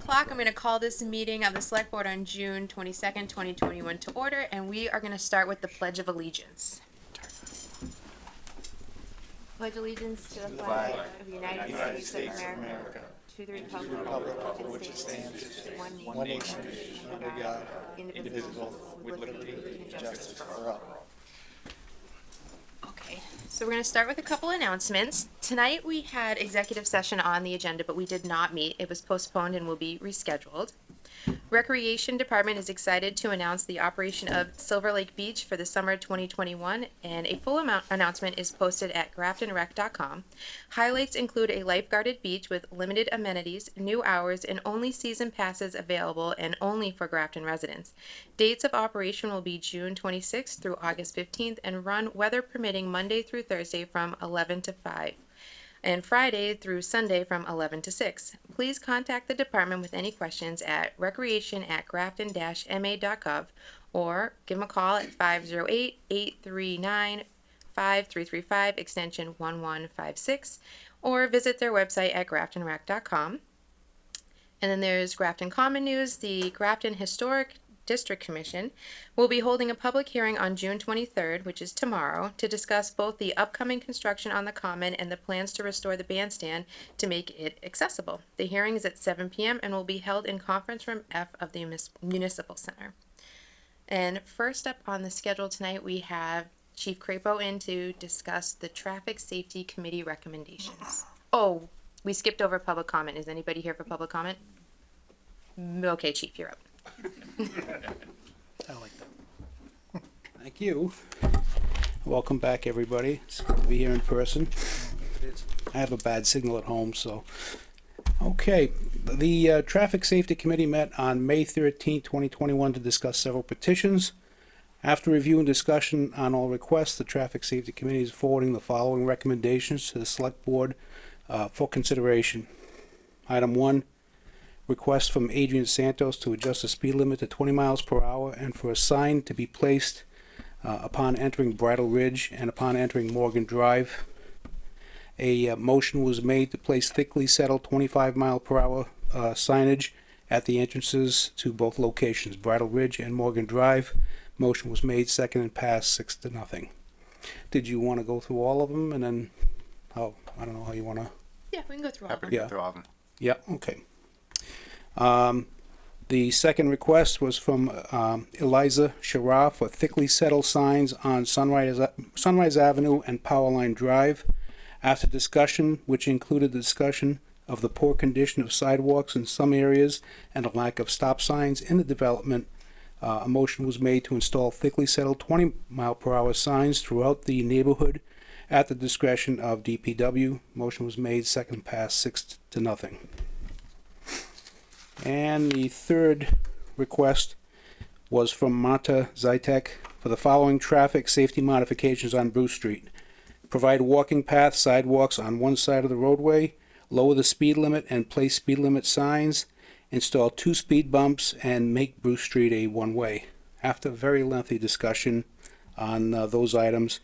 o'clock. I'm going to call this meeting of the Select Board on June 22nd, 2021 to order, and we are going to start with the Pledge of Allegiance. Pledge allegiance to the flag of the United States of America, to the republic for which it stands, one nation, under God, indivisible, with liberty and justice for all. Okay, so we're going to start with a couple announcements. Tonight we had executive session on the agenda, but we did not meet. It was postponed and will be rescheduled. Recreation Department is excited to announce the operation of Silver Lake Beach for the summer 2021, and a full announcement is posted at graftonrec.com. Highlights include a lifeguarded beach with limited amenities, new hours, and only season passes available and only for Grafton residents. Dates of operation will be June 26th through August 15th and run, weather permitting, Monday through Thursday from 11 to 5. And Friday through Sunday from 11 to 6. Please contact the department with any questions at recreation@grafton-ma.gov or give them a call at 508-839-5335 extension 1156 or visit their website at graftonrec.com. And then there's Grafton Common News. The Grafton Historic District Commission will be holding a public hearing on June 23rd, which is tomorrow, to discuss both the upcoming construction on the Common and the plans to restore the bandstand to make it accessible. The hearing is at 7 p.m. and will be held in Conference Room F of the Municipal Center. And first up on the schedule tonight, we have Chief Crapo in to discuss the Traffic Safety Committee recommendations. Oh, we skipped over public comment. Is anybody here for public comment? Okay, Chief, you're up. I like that. Thank you. Welcome back, everybody. It's good to be here in person. I have a bad signal at home, so. Okay, the Traffic Safety Committee met on May 13, 2021 to discuss several petitions. After review and discussion on all requests, the Traffic Safety Committee is forwarding the following recommendations to the Select Board for consideration. Item 1. Request from Adrian Santos to adjust the speed limit to 20 miles per hour and for a sign to be placed upon entering Bridle Ridge and upon entering Morgan Drive. A motion was made to place thickly settled 25 mile per hour signage at the entrances to both locations, Bridle Ridge and Morgan Drive. Motion was made, second, and passed 6-0. Did you want to go through all of them and then, I don't know how you want to. Yeah, we can go through all of them. Happy to go through all of them. Yeah, okay. The second request was from Eliza Sharaf for thickly settled signs on Sunrise Avenue and Powerline Drive. After discussion, which included the discussion of the poor condition of sidewalks in some areas and a lack of stop signs in the development, a motion was made to install thickly settled 20 mile per hour signs throughout the neighborhood at the discretion of DPW. Motion was made, second, passed 6-0. And the third request was from Marta Zytek for the following traffic safety modifications on Bruce Street. Provide walking path sidewalks on one side of the roadway, lower the speed limit and place speed limit signs, install 2 speed bumps, and make Bruce Street a one-way. After a very lengthy discussion on those items,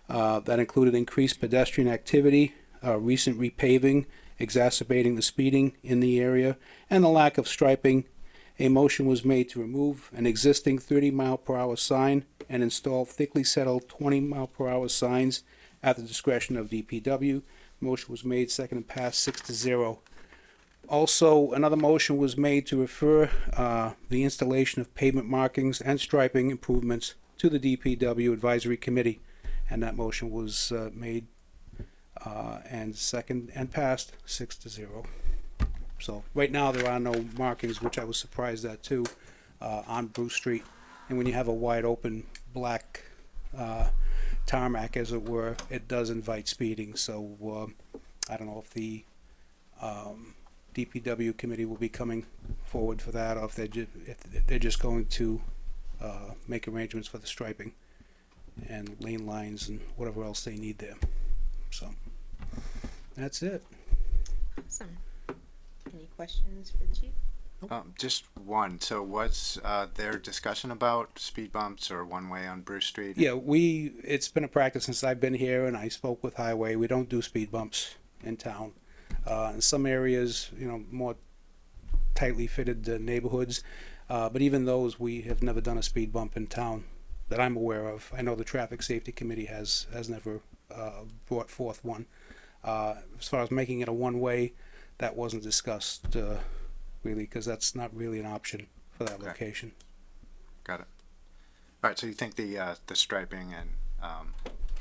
that included increased pedestrian activity, recent repaving, exacerbating the speeding in the area, and the lack of striping, a motion was made to remove an existing 30 mile per hour sign and install thickly settled 20 mile per hour signs at the discretion of DPW. Motion was made, second, and passed 6-0. Also, another motion was made to refer the installation of pavement markings and striping improvements to the DPW Advisory Committee, and that motion was made and second and passed 6-0. So right now there are no markings, which I was surprised at too, on Bruce Street. And when you have a wide open black tarmac, as it were, it does invite speeding. So I don't know if the DPW committee will be coming forward for that, or if they're just going to make arrangements for the striping and lane lines and whatever else they need there. So that's it. Awesome. Any questions for the chief? Just one. So was there discussion about speed bumps or one way on Bruce Street? Yeah, it's been a practice since I've been here, and I spoke with Highway. We don't do speed bumps in town. In some areas, more tightly fitted neighborhoods. But even those, we have never done a speed bump in town that I'm aware of. I know the Traffic Safety Committee has never brought forth one. As far as making it a one-way, that wasn't discussed really, because that's not really an option for that Okay. location. Got it. All right, so you think the striping and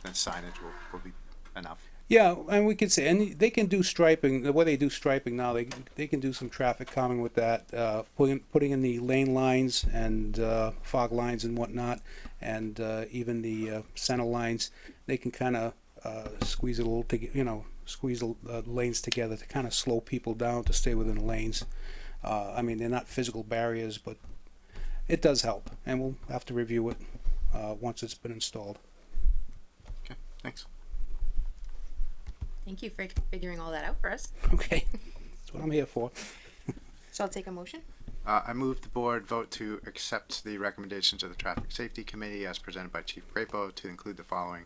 the signage will be enough? Yeah, and we could say, and they can do striping. The way they do striping now, they can do some traffic calming with that, putting in the lane lines and fog lines and whatnot, and even the center lines. They can kind of squeeze it a little, squeeze the lanes together to kind of slow people down to stay within the lanes. I mean, they're not physical barriers, but it does help, and we'll have to review it once it's been installed. Okay, thanks. Thank you for figuring all that out for us. Okay, that's what I'm here for. So I'll take a motion. I move the board vote to accept the recommendations of the Traffic Safety Committee as presented by Chief Crapo to include the following: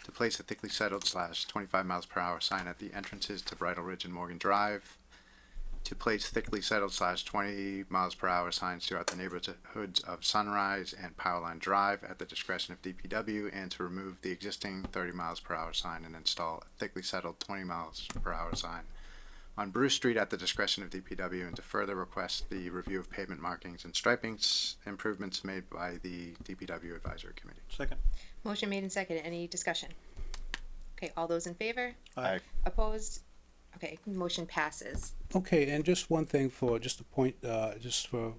to place a thickly settled / 25 miles per hour sign at the entrances to Bridle Ridge and Morgan Drive, to place thickly settled / 20 miles per hour signs throughout the neighborhoods of Sunrise and Powerline Drive at the discretion of DPW, and to remove the existing 30 miles per hour sign and install a thickly settled 20 miles per hour sign on Bruce Street at the discretion of DPW, and to further request the review of pavement markings and stripings improvements made by the DPW Advisory Committee. Second. Motion made and seconded. Any discussion? Okay, all those in favor? Aye. Opposed? Okay, motion passes. Okay, and just one thing just a point, just for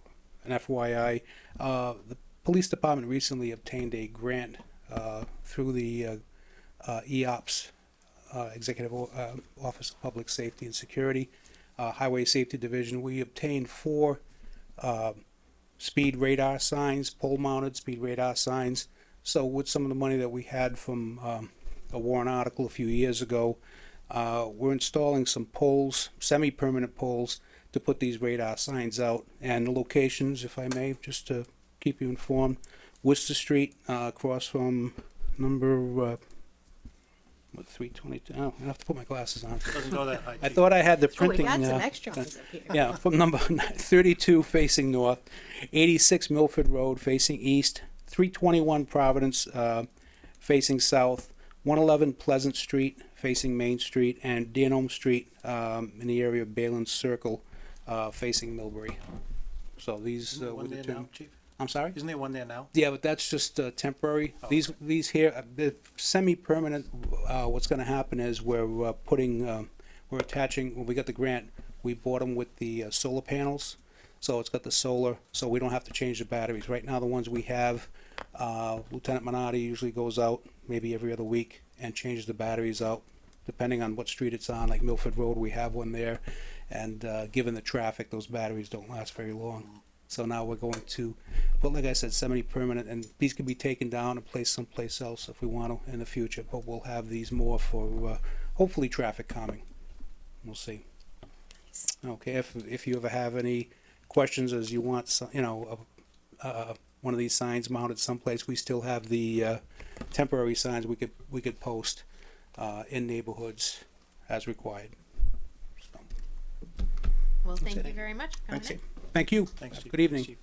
an FYI, the police department recently obtained a grant through the EOPS, Executive Office of Public Safety and Security, Highway Safety Division. We obtained 4 speed radar signs, pole-mounted speed radar signs. So with some of the money that we had from a Warren article a few years ago, we're installing some poles, semi-permanent poles, to put these radar signs out. And the locations, if I may, just to keep you informed: Worcester Street, across from number 322. Oh, I have to put my glasses on. Doesn't go that high. I thought I had the Oh, we printing. got some extra ones up here. Yeah, from number 32 facing north, 86 Milford Road facing east, 321 Providence facing south, 111 Pleasant Street facing Main Street, and Danome Street in the area of Balin's Circle facing Millbury. So these Isn't there were one the there two. now, Chief? I'm sorry? Isn't there one there now? Yeah, but that's just temporary. Oh, These here, the semi-permanent. What's going to happen is we're we're attaching. When we got the grant, we bought them with the solar panels, so it's got the solar, so we don't have to change the batteries. Right now, the ones we have, Lieutenant Minotti usually goes out maybe every other week and changes the batteries out, depending on what street it's on. Like Milford Road, we have one there, and given the traffic, those batteries don't last very long. So now we're going to put, like I said, semi-permanent, and these can be taken down and placed someplace else if we want to in the future. But we'll have these more for hopefully traffic calming. We'll see. Okay, if you ever have any questions, as you want, one of these signs mounted someplace, we still have the temporary signs we could post in neighborhoods as required. So, Well, thank it. you very much for coming thanks. in. Thank you. Thanks, Chief. Good evening. Chief.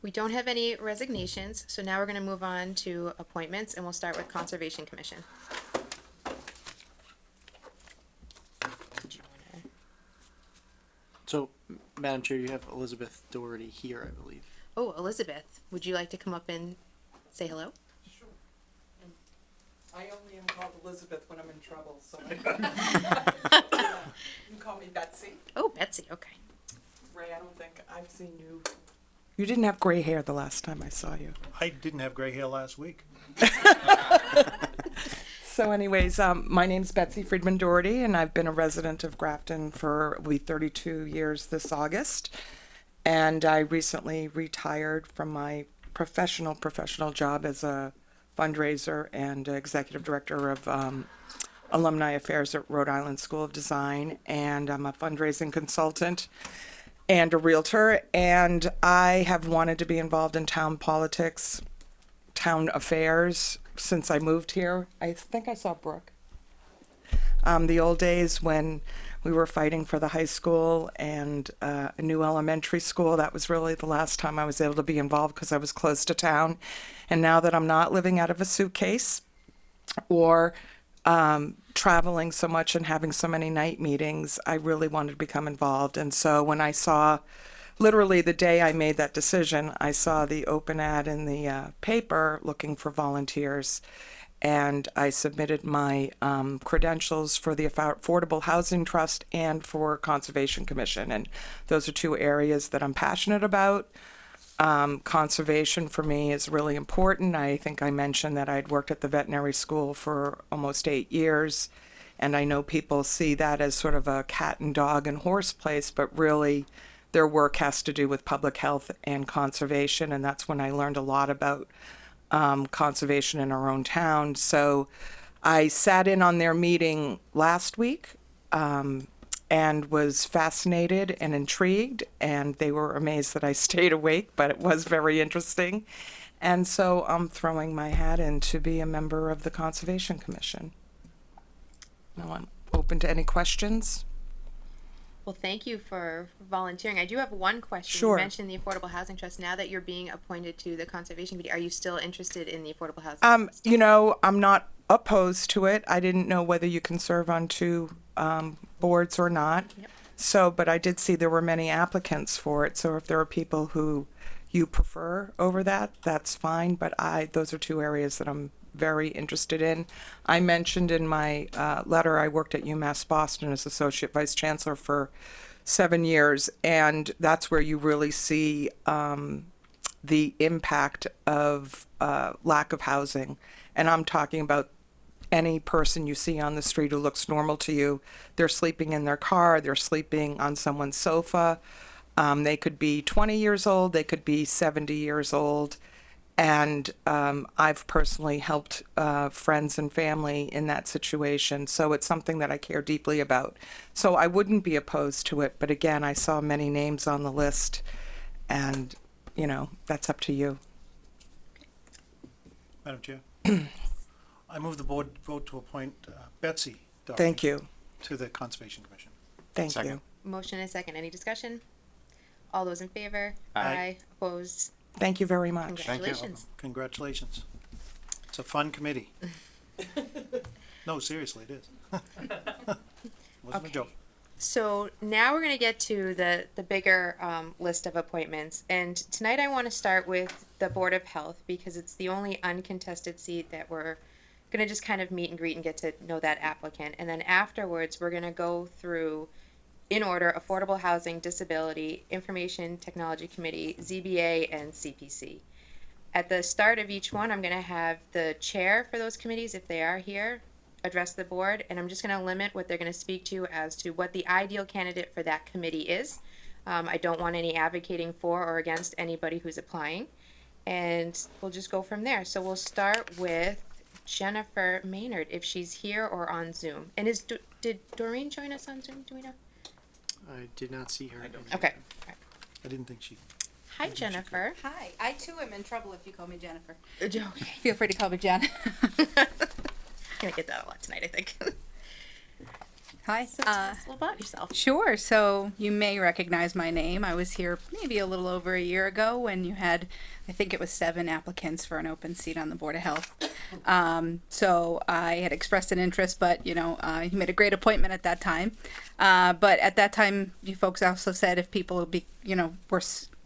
We don't have any resignations, so now we're gonna move on to appointments, and we'll start with Conservation Commission. So, Madam Chair, you have Elizabeth Doherty here, I believe. Oh, Elizabeth, would you like to come up and say hello? Sure. I only am called Elizabeth when I'm in trouble, so. You can call me Betsy. Oh, Betsy, okay. Ray, I don't think I've seen you. You didn't have gray hair the last time I saw you. I didn't have gray hair last week. So anyways, my name's Betsy Friedman Doherty, and I've been a resident of Grafton for, will be 32 years this August. And I recently retired from my professional job as a fundraiser and executive director of alumni affairs at Rhode Island School of Design. And I'm a fundraising consultant and a realtor. And I have wanted to be involved in town politics, town affairs, since I moved here. I think I saw Brooke. The old days when we were fighting for the high school and a new elementary school, that was really the last time I was able to be involved because I was close to town. And now that I'm not living out of a suitcase or traveling so much and having so many night meetings, I really wanted to become involved. And so when I saw, literally the day I made that decision, I saw the open ad in the paper looking for volunteers. And I submitted my credentials for the Affordable Housing Trust and for Conservation Commission. And those are two areas that I'm passionate about. Conservation for me is really important. I think I mentioned that I'd worked at the veterinary school for almost 8 years. And I know people see that as sort of a cat and dog and horse place, but really their work has to do with public health and conservation. And that's when I learned a lot about conservation in our own town. So I sat in on their meeting last week and was fascinated and intrigued, and they were amazed that I stayed awake, but it was very interesting. And so I'm throwing my hat in to be a member of the Conservation Commission. Now I'm open to any questions. Well, thank you for volunteering. I do have one question. Sure. You mentioned the Affordable Housing Trust. Now that you're being appointed to the Conservation Committee, are you still interested in the Affordable Housing Trust? You know, I'm not opposed to it. I didn't know whether you can serve on two boards or not. Yep. So, but I did see there were many applicants for it. So if there are people who you prefer over that, that's fine. But those are two areas that I'm very interested in. I mentioned in my letter I worked at UMass Boston as Associate Vice Chancellor for 7 years, and that's where you really see the impact of lack of housing. And I'm talking about any person you see on the street who looks normal to you. They're sleeping in their car, they're sleeping on someone's sofa. They could be 20 years old, they could be 70 years old. And I've personally helped friends and family in that situation. So it's something that I care deeply about. So I wouldn't be opposed to it. But again, I saw many names on the list. And, you know, that's up to you. Madam Chair, I move the board vote to appoint Betsy Doherty Thank you. to the Conservation Commission. Thank Second. you. Motion and second. Any discussion? All those in favor? Aye. Opposed? Thank you very much. Thank you. Congratulations. Congratulations. It's a fun committee. No, seriously, it is. Wasn't a joke. So now we're going to get to the bigger list of appointments. And tonight I want to start with the Board of Health because it's the only uncontested seat that we're going to just kind of meet and greet and get to know that applicant. And then afterwards, we're going to go through, in order, Affordable Housing, Disability, Information Technology Committee, ZBA, and CPC. At the start of each one, I'm going to have the chair for those committees, if they are here, address the board, and I'm just going to limit what they're going to speak to as to what the ideal candidate for that committee is. I don't want any advocating for or against anybody who's applying, and we'll just go from there. So we'll start with Jennifer Maynard, if she's here or on Zoom. And did Doreen join us on Zoom? Do we know? I did not see her. Okay. I didn't think she. Hi, Jennifer. Hi, I too am in trouble if you call me Jennifer. Okay. Feel free to call me Jen. Gonna get that a lot tonight, I think. Hi. So tell us a little about yourself. Sure. So you may recognize my name. I was here maybe a little over a year ago when you had, I think it was 7 applicants for an open seat on the Board of Health. So I had expressed an interest, but you made a great appointment at that time. But at that time, you folks also said if people would be, were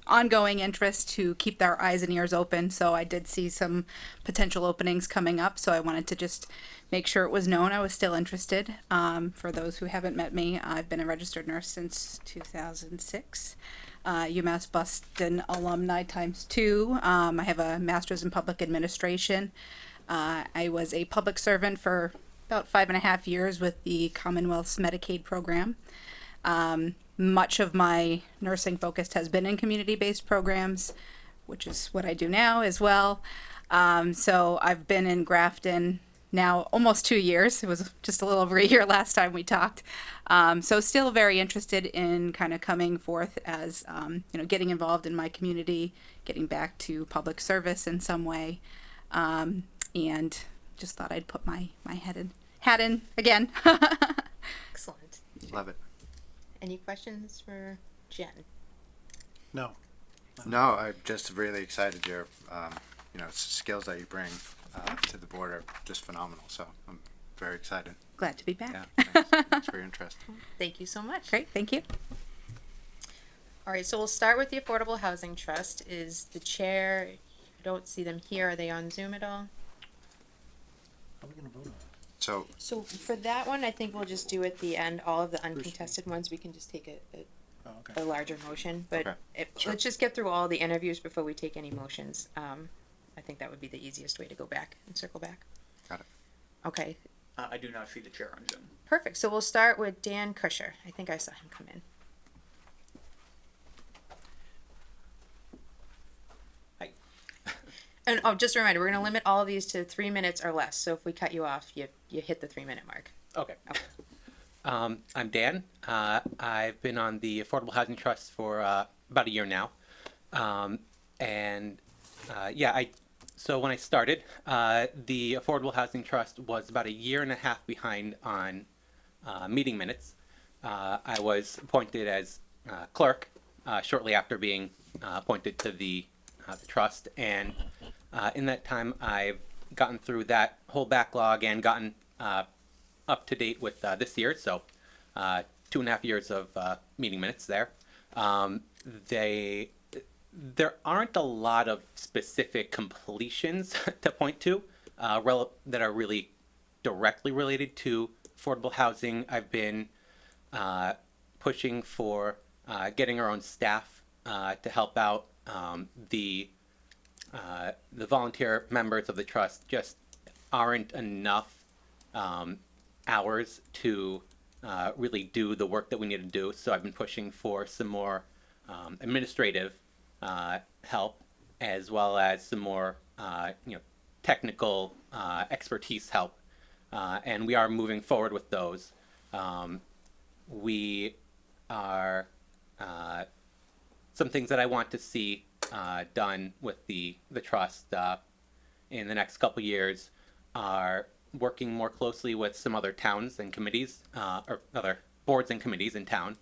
ongoing interest to keep their eyes and ears open. So I did see some potential openings coming up. So I wanted to just make sure it was known I was still interested. For those who haven't met me, I've been a registered nurse since 2006. UMass Boston alumni ×2. I have a master's in public administration. I was a public servant for about 5.5 years with the Commonwealth's Medicaid program. Much of my nursing focus has been in community-based programs, which is what I do now as well. So I've been in Grafton now almost 2 years. It was just a little over a year last time we talked. So still very interested in kind of coming forth as, getting involved in my community, getting back to public service in some way. And just thought I'd put my head Haddon again. Excellent. Love it. Any questions for Jen? No. No, I'm just really excited. Your, skills that you bring to the board are just phenomenal. So I'm very excited. Glad to be back. Yeah, thanks for your interest. Thank you so much. Great, thank you. All right, so we'll start with the Affordable Housing Trust. Is the chair, I don't see them here. Are they on Zoom at all? How are we gonna vote on it? So So for that one, I think we'll just do at the end, all of the uncontested ones, we can just take Oh, okay. a larger motion, but Okay, sure. let's just get through all the interviews before we take any motions. I think that would be the easiest way to go back and circle back. Got it. Okay, I do not see the chair on Zoom. perfect. So we'll start with Dan Kusher. I think I saw him come in. Hi. And oh, just a reminder, we're gonna limit all of these to 3 minutes or less. So if we cut you off, you hit the 3-minute mark. Okay. Okay. I'm Dan. I've been on the Affordable Housing Trust for about a year now. So when I started, the Affordable Housing Trust was about a year and a half behind on meeting minutes. I was appointed as clerk shortly after being appointed to the trust, and in that time I've gotten through that whole backlog and gotten up to date with this year, so 2.5 years of meeting minutes there. There aren't a lot of specific completions to point to that are really directly related to affordable housing. I've been pushing for getting our own staff to help out. The volunteer members of the trust just aren't enough hours to really do the work that we need to do. So I've been pushing for some more administrative help, as well as some more technical expertise help, and we are moving forward with those. We are some things that I want to see done with the trust in the next couple years are working more closely with some other towns and committees, or other boards and committees in town.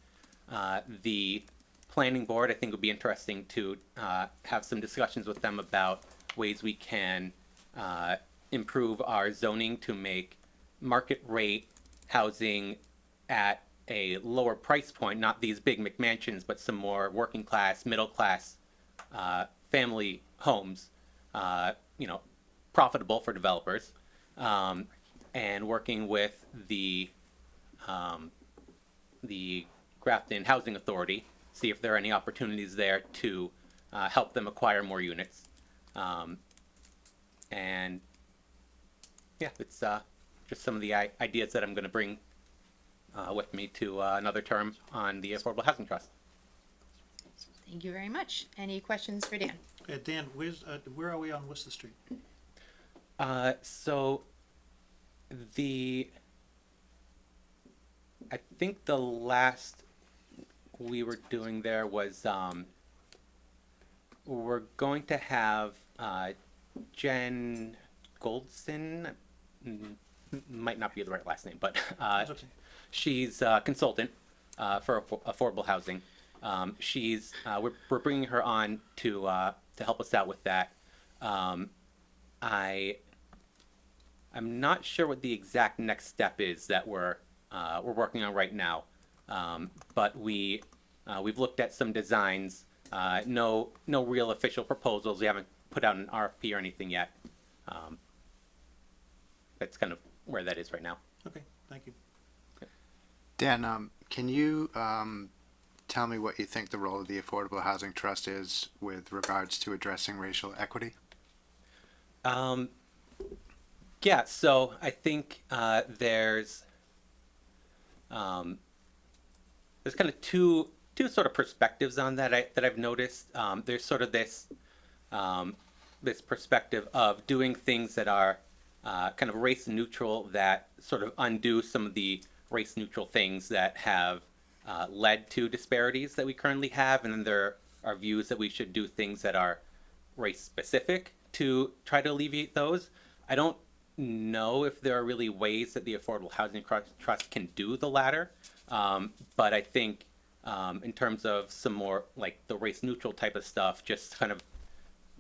The planning board, I think, would be interesting to have some discussions with them about ways we can improve our zoning to make market rate housing at a lower price point, not these big McMansions, but some more working class, middle class family homes, profitable for developers, and working with the Grafton Housing Authority, see if there are any opportunities there to help them acquire more units. And yeah, it's just some of the ideas that I'm going to bring with me to another term on the Affordable Housing Trust. Thank you very much. Any questions for Dan? Dan, where are we on Worcester Street? So I think the last we were doing there was we're going to have Jen Goldson, might not be the right last name, but That's okay. she's a consultant for affordable housing. We're bringing her on to help us out with that. I'm not sure what the exact next step is that we're working on right now, but we've looked at some designs. No real official proposals. We haven't put out an RFP or anything yet. That's kind of where that is right now. Okay, thank you. Dan, can you tell me what you think the role of the Affordable Housing Trust is with regards to addressing racial equity? Yeah, so I think there's kind of two sort of perspectives on that that I've noticed. There's sort of this perspective of doing things that are kind of race neutral, that sort of undo some of the race neutral things that have led to disparities that we currently have, and then there are views that we should do things that are race specific to try to alleviate those. I don't know if there are really ways that the Affordable Housing Trust can do the latter, but I think in terms of some more like the race neutral type of stuff, just kind of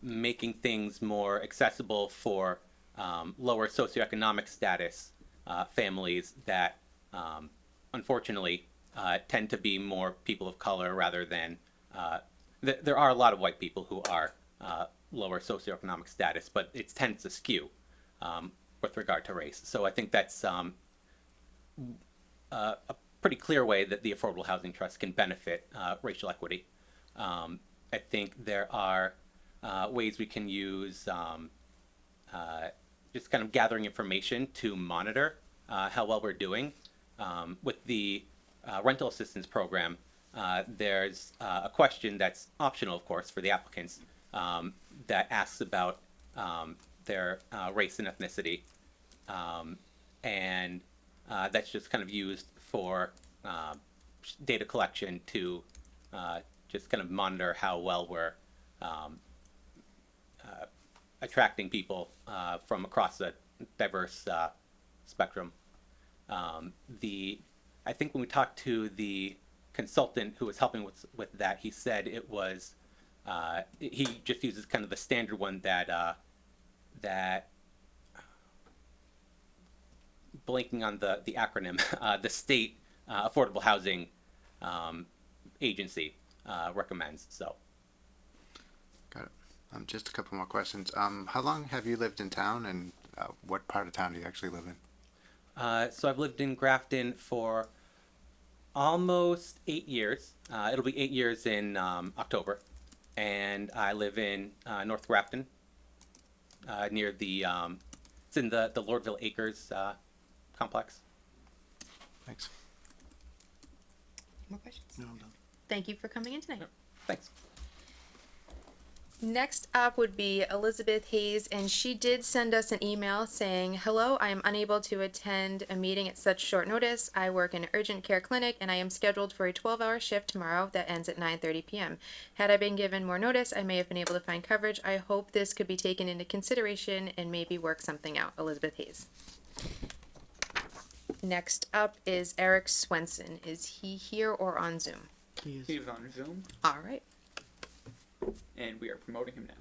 making things more accessible for lower socioeconomic status families that unfortunately tend to be more people of color rather than there are a lot of white people who are lower socioeconomic status, but it tends to skew with regard to race. So I think that's a pretty clear way that the Affordable Housing Trust can benefit racial equity. I think there are ways we can use just kind of gathering information to monitor how well we're doing. With the rental assistance program, there's a question that's optional, of course, for the applicants that asks about their race and ethnicity. And that's just kind of used for data collection to just kind of monitor how well we're attracting people from across a diverse spectrum. I think when we talked to the consultant who was helping with that, he said it was he just uses kind of the standard one that blanking on the acronym, the state affordable housing agency recommends. So. Got it. Just a couple more questions. How long have you lived in town, and what part of town do you actually live in? So I've lived in Grafton for almost 8 years. It'll be 8 years in October, and I live in North Grafton, near the it's in the Lordville Acres complex. Thanks. More questions? No, I'm done. Thank you for coming in tonight. Thanks. Next up would be Elizabeth Hayes, and she did send us an email saying, "Hello, I am unable to attend a meeting at such short notice. I work in an urgent care clinic, and I am scheduled for a 12-hour shift tomorrow that ends at 9:30 p.m. Had I been given more notice, I may have been able to find coverage. I hope this could be taken into consideration and maybe work something out." Elizabeth Hayes. Next up is Eric Swenson. Is he here or on Zoom? He is. He's on Zoom, All right. and we are promoting him now.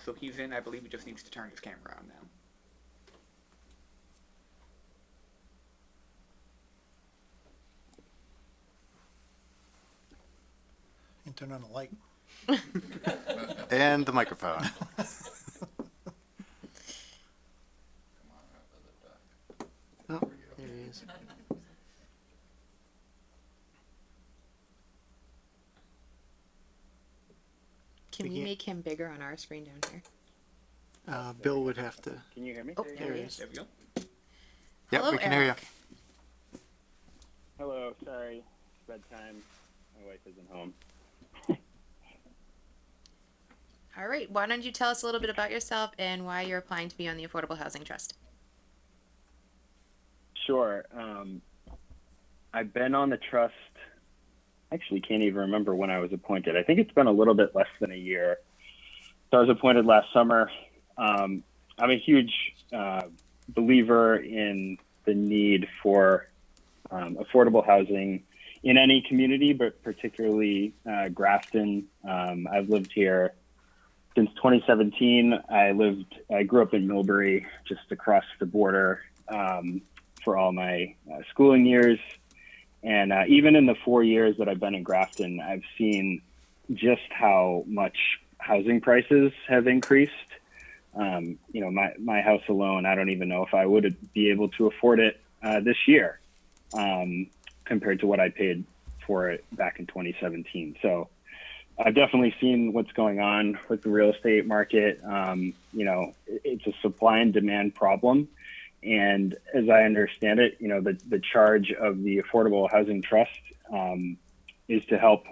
So he's in. I believe he just needs to turn his camera on now. And turn on the light. And the microphone. Oh, there he is. Can We we can't- make him bigger on our screen down here? Bill would have to. Can you hear me? Oh, There there he he is. is. There we go. Yep, Hello, we can hear you. Eric. Hello, sorry, it's bedtime. My wife isn't home. All right. Why don't you tell us a little bit about yourself and why you're applying to be on the Affordable Housing Trust? Sure. I've been on the trust. Actually, can't even remember when I was appointed. I think it's been a little bit less than a year. So I was appointed last summer. I'm a huge believer in the need for affordable housing in any community, but particularly Grafton. I've lived here since 2017. I grew up in Millbury, just across the border, for all my schooling years. And even in the 4 years that I've been in Grafton, I've seen just how much housing prices have increased. My house alone, I don't even know if I would be able to afford it this year compared to what I paid for it back in 2017. So I've definitely seen what's going on with the real estate market. It's a supply and demand problem. And as I understand it, the charge of the Affordable Housing Trust is to help,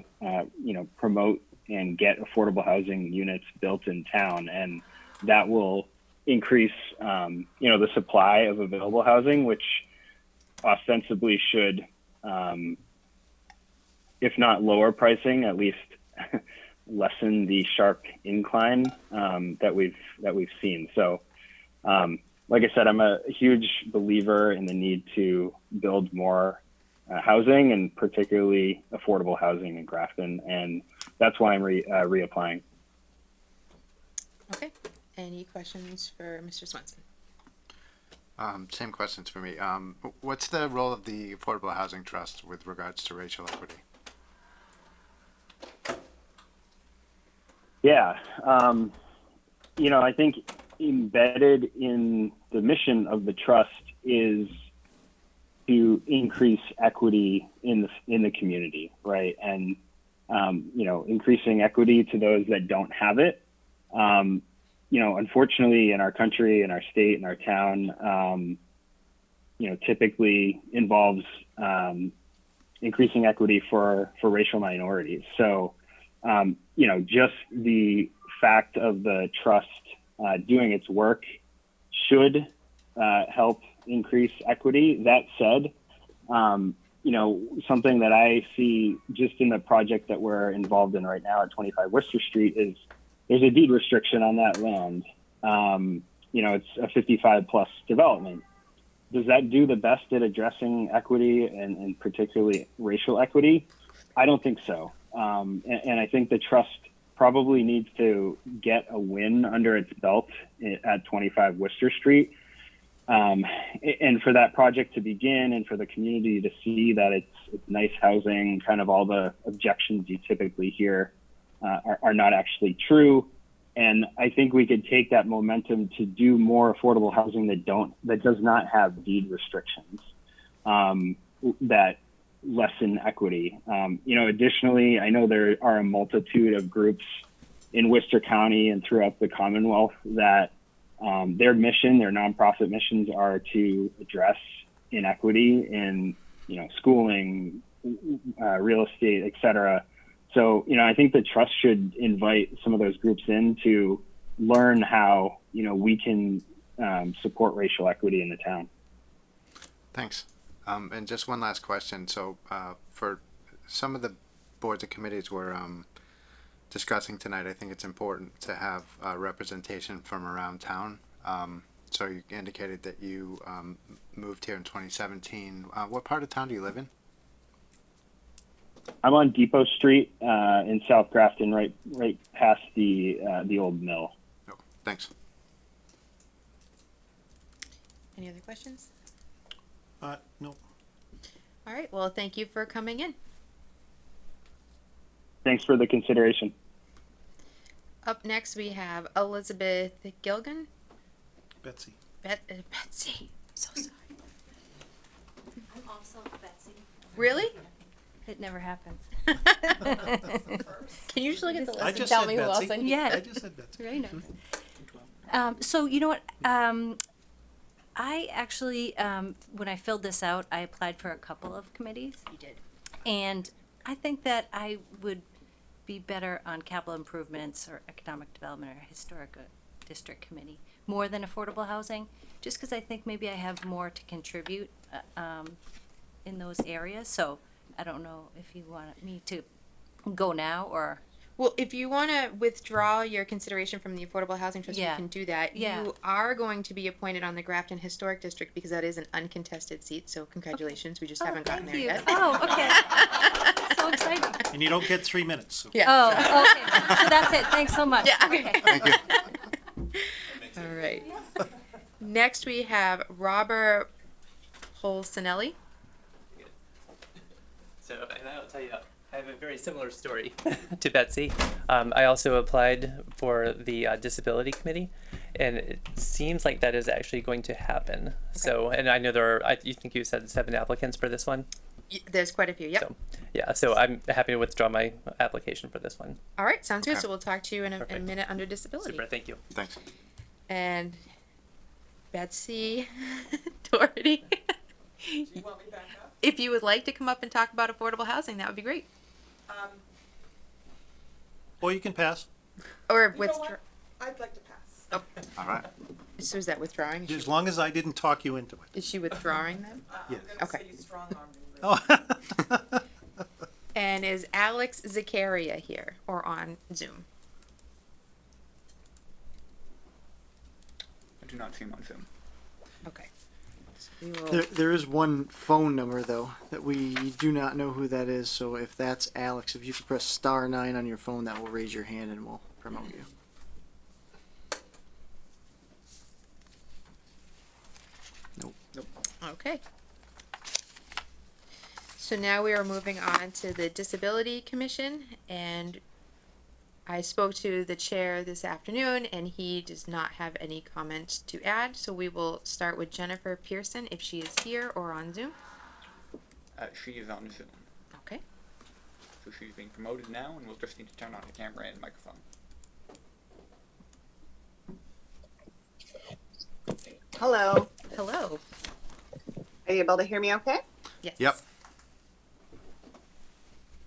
promote and get affordable housing units built in town. And that will increase, the supply of available housing, which ostensibly should, if not lower pricing, at least lessen the sharp incline that we've seen. So, like I said, I'm a huge believer in the need to build more housing, and particularly affordable housing in Grafton, and that's why I'm reapplying. Okay. Any questions for Mr. Swenson? Same questions for me. What's the role of the Affordable Housing Trust with regards to racial equity? Yeah, I think embedded in the mission of the trust is to increase equity in the community, right? And increasing equity to those that don't have it. Unfortunately, in our country, in our state, in our town, typically involves increasing equity for racial minorities. So, just the fact of the trust doing its work should help increase equity. That said, something that I see just in the project that we're involved in right now at 25 Worcester Street is there's a deed restriction on that land. It's a 55 plus development. Does that do the best at addressing equity and particularly racial equity? I don't think so. And I think the trust probably needs to get a win under its belt at 25 Worcester Street. And for that project to begin and for the community to see that it's nice housing, kind of all the objections you typically hear are not actually true. And I think we could take that momentum to do more affordable housing that does not have deed restrictions that lessen equity. Additionally, I know there are a multitude of groups in Worcester County and throughout the Commonwealth that their nonprofit missions are to address inequity in, schooling, real estate, et cetera. So, I think the trust should invite some of those groups in to learn how, we can support racial equity in the town. Thanks. And just one last question. So, for some of the boards and committees we're discussing tonight, I think it's important to have representation from around town. So you indicated that you moved here in 2017. What part of town do you live in? I'm on Depot Street in South Grafton, right past the old mill. Oh, thanks. Any other questions? No. All right. Well, thank you for coming in. Thanks for the consideration. Up next, we have Elizabeth Gilgan. Betsy. Betsy. So sorry. I'm also Betsy. Really? It never happens. Can you just look at the list I and just tell said me who else Betsy. I need? Yeah. I just said Betsy. Very nice. So you know what? I actually, when I filled this out, I applied for a couple of committees. You did. And I think that I would be better on capital improvements or economic development or historic district committee more than affordable housing, just because I think maybe I have more to contribute in those areas. So I don't know if you want me to go now or. Well, if you want to withdraw your consideration from the Affordable Housing Trust, Yeah. you can do that. Yeah. You are going to be appointed on the Grafton Historic District because that is an uncontested seat. So congratulations. We just haven't gotten there Thank you. yet. Oh, okay. So exciting. And you don't get 3 minutes. So. Yeah. Oh, okay. So that's it. Thanks so much. Yeah, okay. Thank you. All right. Next, we have Robert Polsinelli. So, and I'll tell you, I have a very similar story to Betsy. I also applied for the Disability Committee, and it seems like that is actually going to happen. Okay. So, and I know there are, you think you said 7 applicants for this one? There's quite a few, yep. So, yeah, so I'm happy to withdraw my application for this one. All right, sounds good. Okay. So we'll talk to you in a minute under disability. Super, thank you. Thanks. And Betsy Doherty. Do you want me back up? If you would like to come up and talk about affordable housing, that would be great. Or you can pass. Or You know withdraw. what? I'd like to pass. Oh. All right. So is that withdrawing? As long as I didn't talk you into it. Is she withdrawing them? Yeah. Okay. You strong-armed me. Oh, And is Alex Zakaria here or on Zoom? I do not see him on Zoom. Okay. So we will. There is one phone number though that we do not know who that is. So if that's Alex, if you could press *9 on your phone, that will raise your hand and we'll promote you. Okay. So now we are moving on to the Disability Commission, and I spoke to the chair this afternoon, and he does not have any comments to add. So we will start with Jennifer Pearson, if she is here or on Zoom. She is on Zoom. Okay. So she's being promoted now, and we'll just need to turn on the camera and microphone. Hello. Hello. Are you able to hear me okay? Yes. Yep.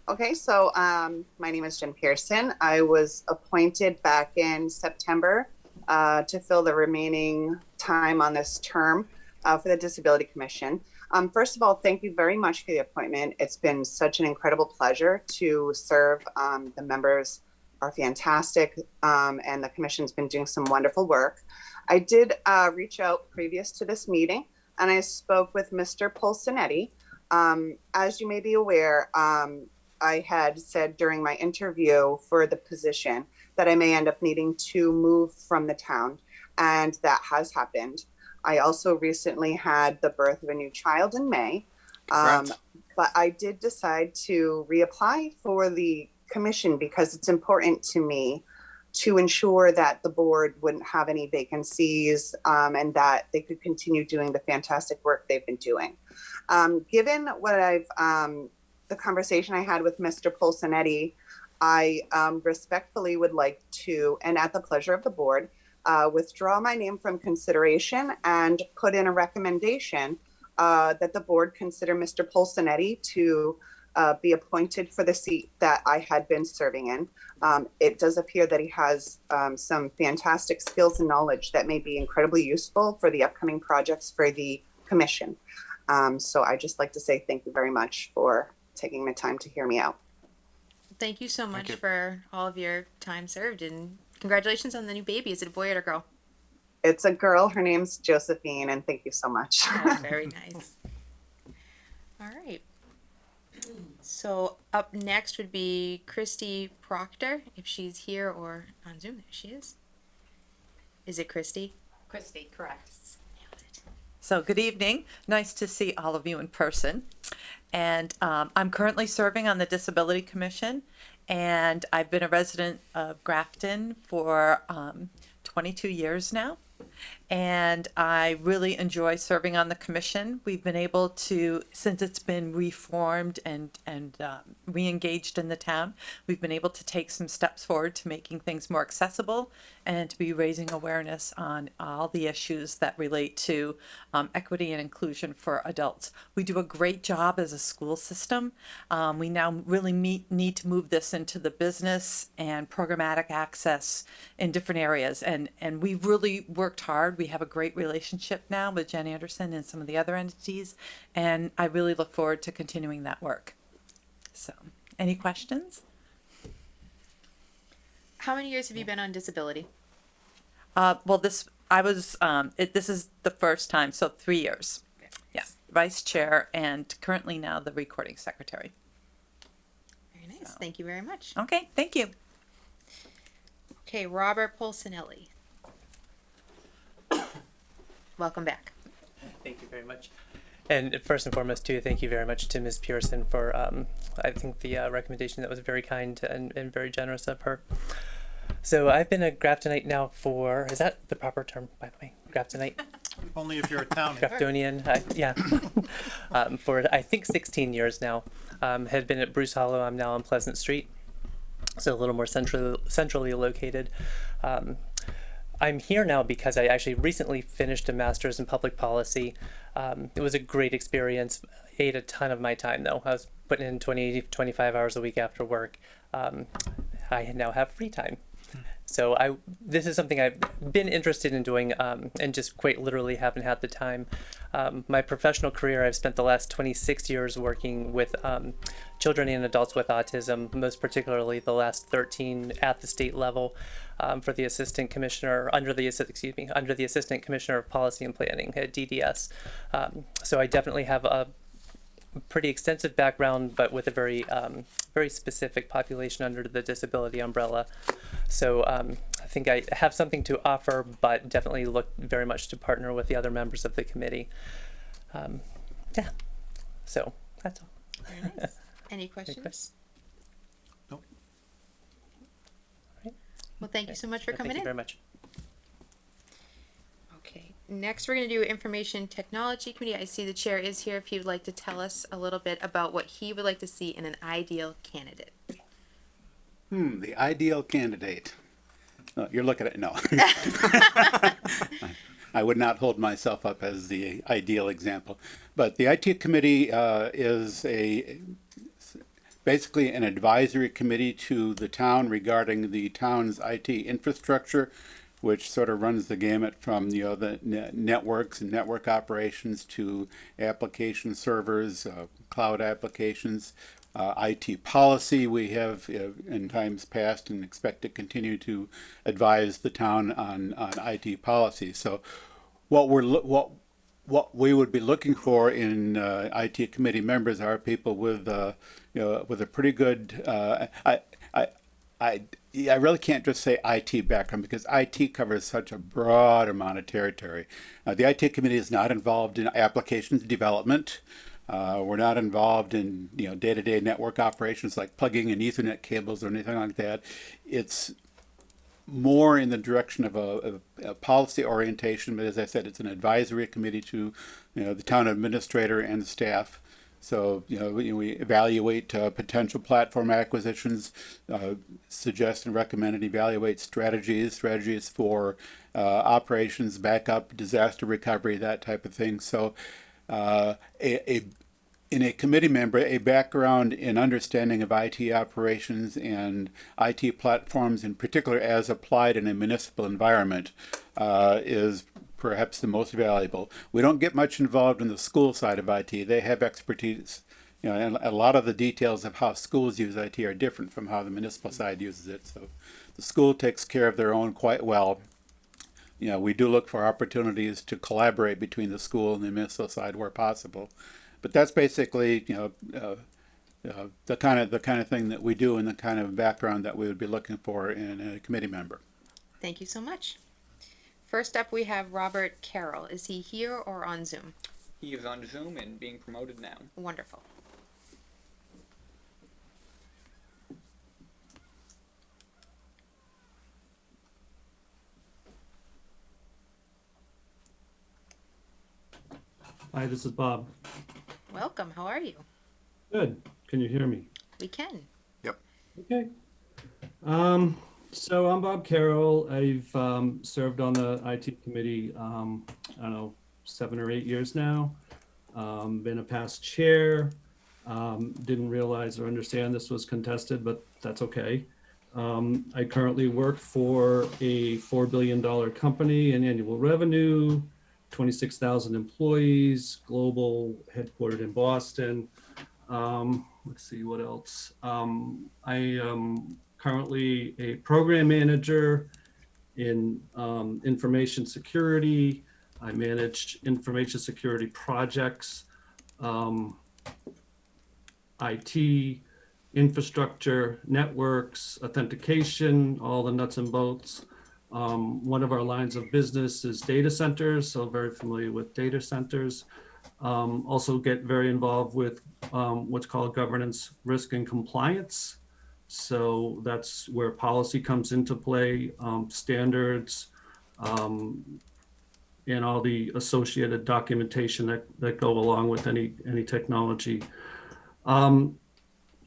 Okay, so my name is Jen Pearson. I was appointed back in September to fill the remaining time on this term for the Disability Commission. First of all, thank you very much for the appointment. It's been such an incredible pleasure to serve. The members are fantastic, and the commission's been doing some wonderful work. I did reach out previous to this meeting, and I spoke with Mr. Polsonetti. As you may be aware, I had said during my interview for the position that I may end up needing to move from the town, and that has happened. I also recently had the birth of a new child in May, but I did decide to reapply for the commission because it's important to me to ensure that the board wouldn't have any vacancies and that they could continue doing the fantastic work they've been doing. Given what the conversation I had with Mr. Polsonetti, I respectfully would like to, and at the pleasure of the board, withdraw my name from consideration and put in a recommendation that the board consider Mr. Polsonetti to be appointed for the seat that I had been serving in. It does appear that he has some fantastic skills and knowledge that may be incredibly useful for the upcoming projects for the commission. So I just like to say thank you very much for taking the time to hear me out. Thank you so much you. for all of your time served, and congratulations on the new baby. Is it a boy or a girl? It's a girl. Her name's Josephine, and thank you so much. Oh, very nice. All right. So up next would be Christy Proctor, if she's here or on Zoom. There she is. Is it Christy? Christy, correct. So good evening. Nice to see all of you in person. And I'm currently serving on the Disability Commission, and I've been a resident of Grafton for 22 years now. And I really enjoy serving on the commission. We've been able to, since it's been reformed and re-engaged in the town, we've been able to take some steps forward to making things more accessible and to be raising awareness on all the issues that relate to equity and inclusion for adults. We do a great job as a school system. We now really need to move this into the business and programmatic access in different areas. And we've really worked hard. We have a great relationship now with Jen Anderson and some of the other entities, and I really look forward to continuing that work. So, any questions? How many years have you been on disability? Well, this is the first time, so 3 years. Yeah, vice chair and currently now the recording secretary. Very nice. Thank you very much. Okay, thank you. Okay, Robert Polsonelli. Welcome back. Thank you very much. And first and foremost, too, thank you very much to Ms. Pearson for, I think, the recommendation that was very kind and very generous of her. So I've been a Graftonite now for, is that the proper term, by the way? Graftonite? only if you're a townie. Graftonian, yeah. For, I think, 16 years now. Had been at Bruce Hollow. I'm now on Pleasant Street, so a little more centrally located. I'm here now because I actually recently finished a master's in public policy. It was a great experience. Ate a ton of my time though. I was putting in 20, 25 hours a week after work. I now have free time. So this is something I've been interested in doing, and just quite literally haven't had the time. My professional career, I've spent the last 26 years working with children and adults with autism, most particularly the last 13 at the state level, for the assistant commissioner, under the assistant commissioner of policy and planning at DDS. So I definitely have a pretty extensive background, but with a very very specific population under the disability umbrella. So I think I have something to offer, but definitely look very much to partner with the other members of the committee. Yeah, so that's all. Very nice. Any questions? Nope. Well, thank you so much for coming Thank you in. very much. Okay, next we're going to do Information Technology Committee. I see the chair is here if you'd like to tell us a little bit about what he would like to see in an ideal candidate. The ideal candidate. You're looking at, no. I would not hold myself up as the ideal example. But the IT committee is basically an advisory committee to the town regarding the town's IT infrastructure, which sort of runs the gamut from the networks and network operations to application servers, cloud applications, IT policy. We have in times past and expect to continue to advise the town on IT policy. So what we would be looking for in IT committee members are people with with a pretty good I really can't just say IT background because IT covers such a broad amount of territory. The IT committee is not involved in applications development. We're not involved in day-to-day network operations like plugging in Ethernet cables or anything like that. It's more in the direction of a policy orientation, but as I said, it's an advisory committee to the town administrator and the staff. So we evaluate potential platform acquisitions, suggest and recommend and evaluate strategies for operations, backup, disaster recovery, that type of thing. So in a committee member, a background in understanding of IT operations and IT platforms, in particular as applied in a municipal environment, is perhaps the most valuable. We don't get much involved in the school side of IT. They have expertise, and a lot of the details of how schools use IT are different from how the municipal side uses it. So the school takes care of their own quite well. We do look for opportunities to collaborate between the school and the municipal side where possible. But that's basically, the kind of thing that we do and the kind of background that we would be looking for in a committee member. Thank you so much. First up, we have Robert Carroll. Is he here or on Zoom? He is on Zoom and being promoted now. Wonderful. Hi, this is Bob. Welcome. How are you? Good. Can you hear me? We can. Yep. Okay. So I'm Bob Carroll. I've served on the IT committee, I don't know, 7 or 8 years now. Been a past chair. Didn't realize or understand this was contested, but that's okay. I currently work for a $4 billion company in annual revenue, 26,000 employees, global, headquartered in Boston. Let's see what else. I am currently a program manager in information security. I manage information security projects, IT, infrastructure, networks, authentication, all the nuts and bolts. One of our lines of business is data centers, so very familiar with data centers. Also get very involved with what's called governance, risk, and compliance. So that's where policy comes into play, standards, and all the associated documentation that go along with any technology. Kind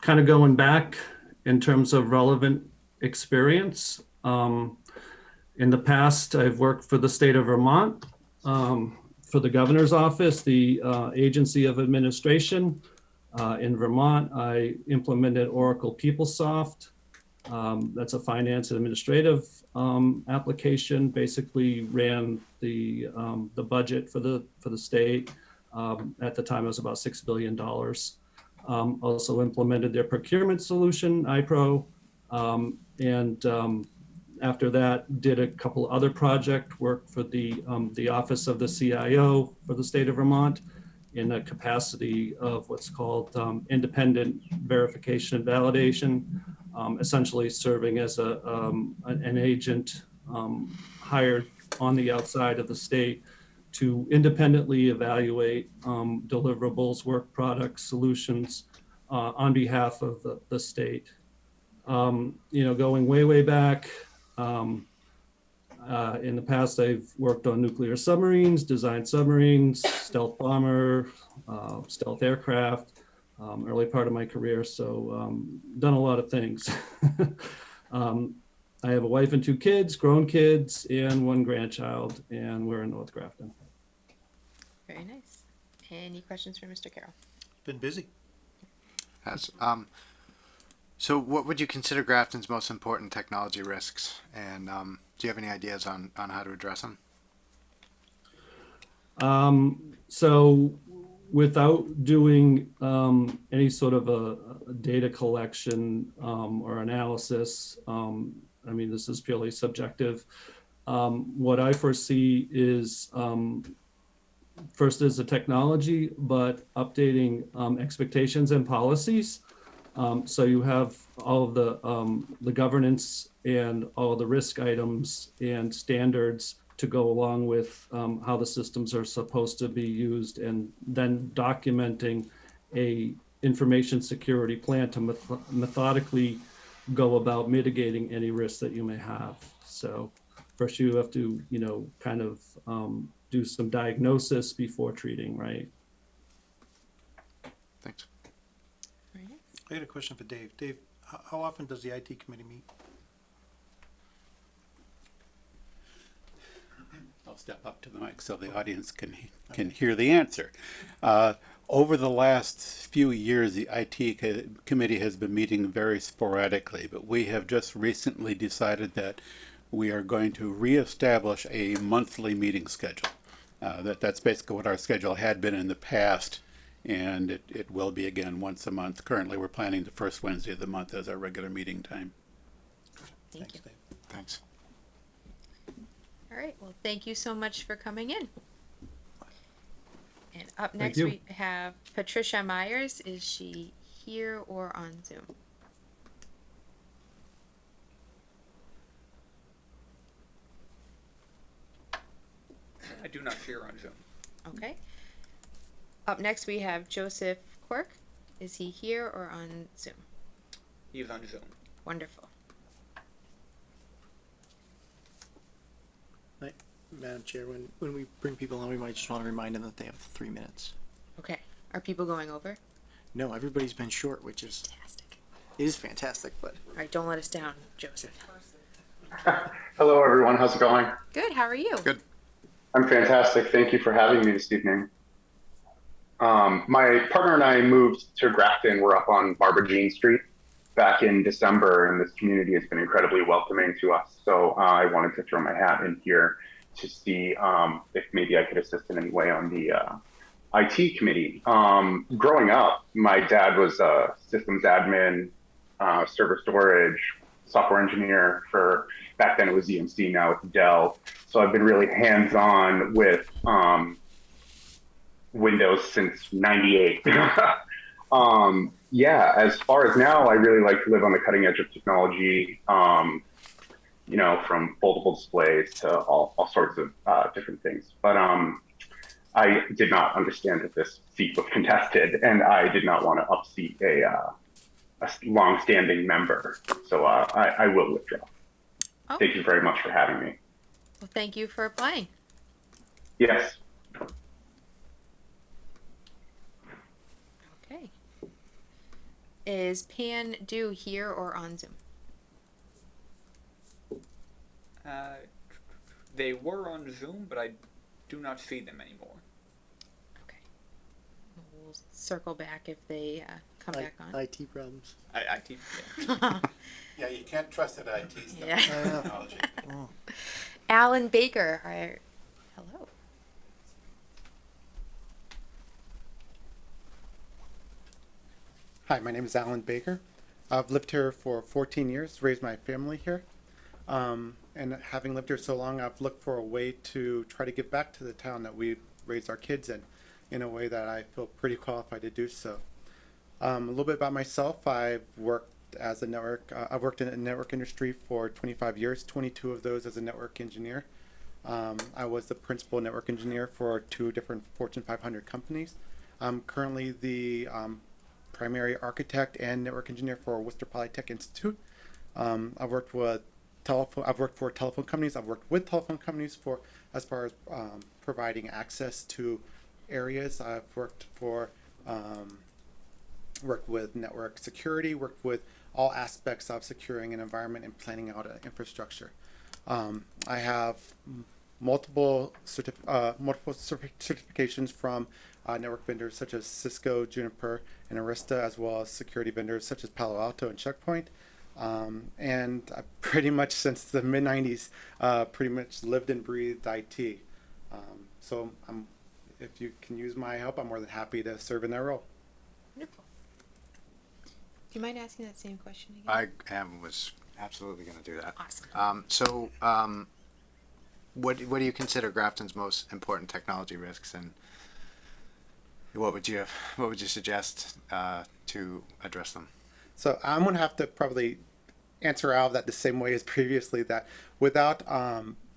of going back in terms of relevant experience. In the past, I've worked for the state of Vermont, for the governor's office, the agency of administration. In Vermont, I implemented Oracle PeopleSoft. That's a finance and administrative application. Basically, ran the budget for the state. At the time, it was about $6 billion. Also implemented their procurement solution, iPro, and after that, did a couple other project work for the office of the CIO for the state of Vermont in the capacity of what's called independent verification and validation, essentially serving as an agent hired on the outside of the state to independently evaluate deliverables, work products, solutions on behalf of the state. Going way back, in the past, I've worked on nuclear submarines, designed submarines, stealth bomber, stealth aircraft, early part of my career. So done a lot of things. I have a wife and 2 kids, grown kids, and 1 grandchild, and we're in North Grafton. Very nice. Any questions for Mr. Carroll? Been busy. Has so what would you consider Grafton's most important technology risks, and do you have any ideas on how to address them? So without doing any sort of a data collection or analysis, I mean, this is purely subjective. What I foresee is first is the technology, but updating expectations and policies. So you have all of the governance and all of the risk items and standards to go along with how the systems are supposed to be used, and then documenting a information security plan to methodically go about mitigating any risks that you may have. So first you have to, kind of do some diagnosis before treating, right? Thanks. I got a question for Dave. Dave, how often does the IT committee meet? I'll step up to the mic so the audience can hear the answer. Over the last few years, the IT committee has been meeting very sporadically, but we have just recently decided that we are going to reestablish a monthly meeting schedule. That's basically what our schedule had been in the past, and it will be again once a month. Currently, we're planning the first Wednesday of the month as our regular meeting time. Thank you. Dave. Thanks. All right. Well, thank you so much for coming in. And up Thank next, you. we have Patricia Myers. Is she here or on Zoom? I do not share on Zoom. Okay. Up next, we have Joseph Quirk. Is he here or on Zoom? He is on Zoom. Wonderful. Madam Chair, when we bring people on, we might just want to remind them that they have 3 minutes. Okay. Are people going over? No, everybody's been short, which is Fantastic. it is fantastic, but All right. Don't let us down, Joseph. Hello, everyone. How's it going? Good. How are you? Good. I'm fantastic. Thank you for having me this evening. My partner and I moved to Grafton. We're up on Barbara Jean Street back in December, and this community has been incredibly welcoming to us. So I wanted to throw my hat in here to see if maybe I could assist in any way on the IT committee. Growing up, my dad was a systems admin, server storage, software engineer for, back then it was EMC, now it's Dell. So I've been really hands-on with Windows since '98. Yeah, as far as now, I really like to live on the cutting edge of technology, from foldable displays to all sorts of different things. But I did not understand that this seat was contested, and I did not want to upseat a long-standing member. So I will withdraw. Oh. Thank you very much for having me. Well, thank you for applying. Yes. Okay. Is Pan Du here or on Zoom? They were on Zoom, but I do not see them anymore. we'll circle back if they come back on. IT problems. IT. Yeah, you can't trust that IT stuff. Yeah. Technology. Alan Baker, hello. Hi, my name is Alan Baker. I've lived here for 14 years, raised my family here. And having lived here so long, I've looked for a way to try to give back to the town that we raised our kids in a way that I feel pretty qualified to do so. A little bit about myself. I've worked as a network, I've worked in the network industry for 25 years, 22 of those as a network engineer. I was the principal network engineer for 2 different Fortune 500 companies. I'm currently the primary architect and network engineer for Worcester Polytech Institute. I've worked for telephone companies. I've worked with telephone companies for as far as providing access to areas. I've worked with network security, worked with all aspects of securing an environment and planning out an infrastructure. I have multiple certifications from network vendors such as Cisco, Juniper, and Arista, as well as security vendors such as Palo Alto and Checkpoint. And I pretty much since the mid-90s pretty much lived and breathed IT. So if you can use my help, I'm more than happy to serve in that role. Wonderful. Do you mind asking that same question again? I was absolutely going to do that. Awesome. What do you consider Grafton's most important technology risks, and what would you suggest to address them? So I'm going to have to probably answer out of that the same way as previously, that without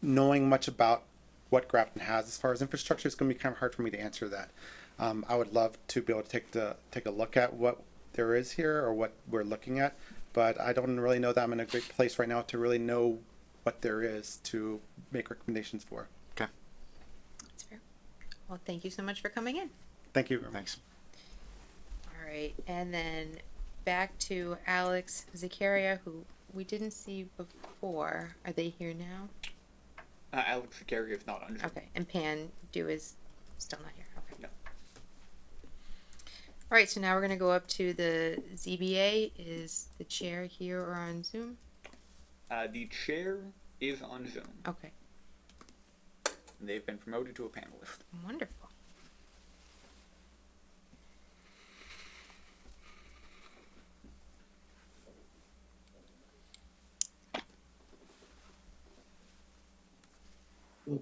knowing much about what Grafton has as far as infrastructure, it's going to be kind of hard for me to answer that. I would love to be able to take a look at what there is here or what we're looking at, but I don't really know that I'm in a great place right now to really know what there is to make recommendations for. Okay. That's fair. Well, thank you so much for coming in. Thank you. Thanks. All right, and then back to Alex Zakaria, who we didn't see before. Are they here now? Alex Zakaria is not on Zoom. Okay, and Pan Du is still not here. Okay. No. All right, so now we're going to go up to the ZBA. Is the chair here or on Zoom? The chair is on Zoom. Okay, And they've been promoted to a panelist. wonderful.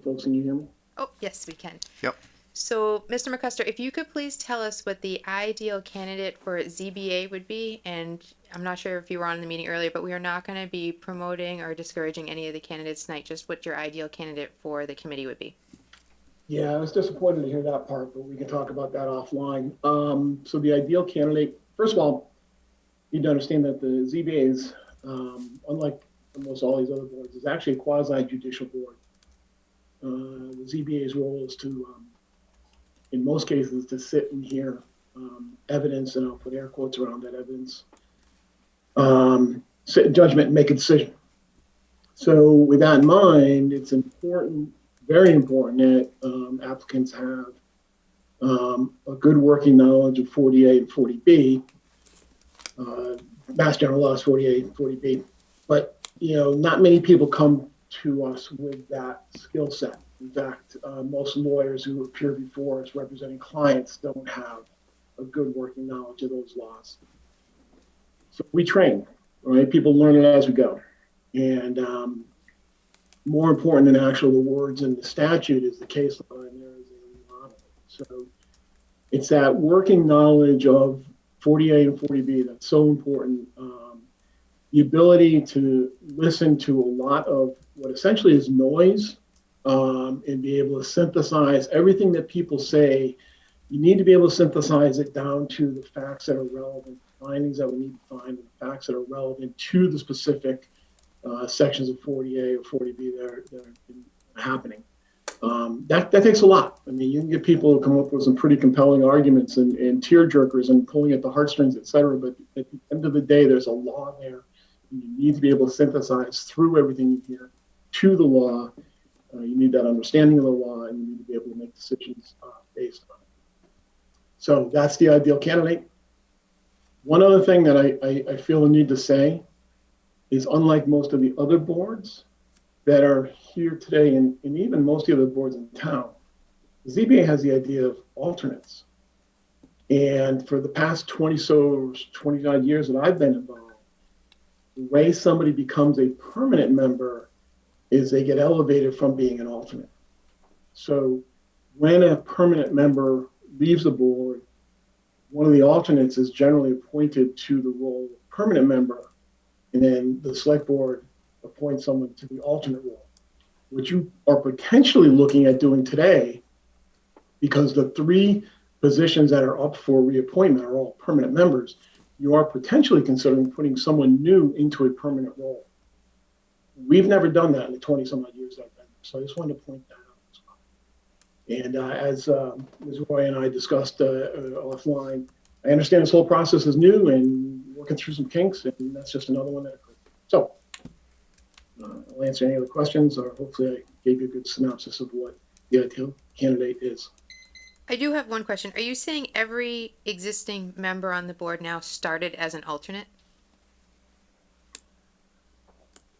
Folks, can you hear me? Oh, yes, we can. Yep. So, Mr. McCusker, if you could please tell us what the ideal candidate for ZBA would be, and I'm not sure if you were on the meeting earlier, but we are not going to be promoting or discouraging any of the candidates tonight, just what your ideal candidate for the committee would be. Yeah, I was disappointed to hear that part, but we can talk about that offline. So the ideal candidate, first of all, you need to understand that the ZBA is, unlike almost all these other boards, is actually a quasi-judicial board. The ZBA's role is to, in most cases, to sit and hear evidence, and I'll put air quotes around that evidence, sit in judgment and make a decision. So with that in mind, it's important, very important that applicants have a good working knowledge of 40A and 40B. Mass General Laws 48 and 40B. But, you know, not many people come to us with that skill set. In fact, most lawyers who appear before us representing clients don't have a good working knowledge of those laws. So we train, right? People learn it as we go. And more important than actual the words in the statute is the case law, and there is a lot of it. So it's that working knowledge of 40A and 40B that's so important. The ability to listen to a lot of what essentially is noise, and be able to synthesize everything that people say. You need to be able to synthesize it down to the facts that are relevant, findings that we need to find, and the facts that are relevant to the specific sections of 40A or 40B that are happening. That takes a lot. I mean, you can get people to come up with some pretty compelling arguments and tear jerkers and pulling at the heartstrings, et cetera. But at the end of the day, there's a law there. And you need to be able to synthesize through everything you hear to the law. You need that understanding of the law, and you need to be able to make decisions based on it. So that's the ideal candidate. One other thing that I feel the need to say is, unlike most of the other boards that are here today, and even most of the other boards in town, the ZBA has the idea of alternates. And for the past 29 years that I've been involved, the way somebody becomes a permanent member is they get elevated from being an alternate. So when a permanent member leaves the board, one of the alternates is generally appointed to the role of permanent member, and then the select board appoints someone to the alternate role, which you are potentially looking at doing today, because the 3 positions that are up for reappointment are all permanent members. You are potentially considering putting someone new into a permanent role. We've never done that in the 20 some odd years I've been there. So I just wanted to point that out as well. And as Ms. Roy and I discussed offline, I understand this whole process is new and working through some kinks, and that's just another one that occurred. So I'll answer any other questions, or hopefully I gave you a good synopsis of what the ideal candidate is. I do have one question. Are you saying every existing member on the board now started as an alternate?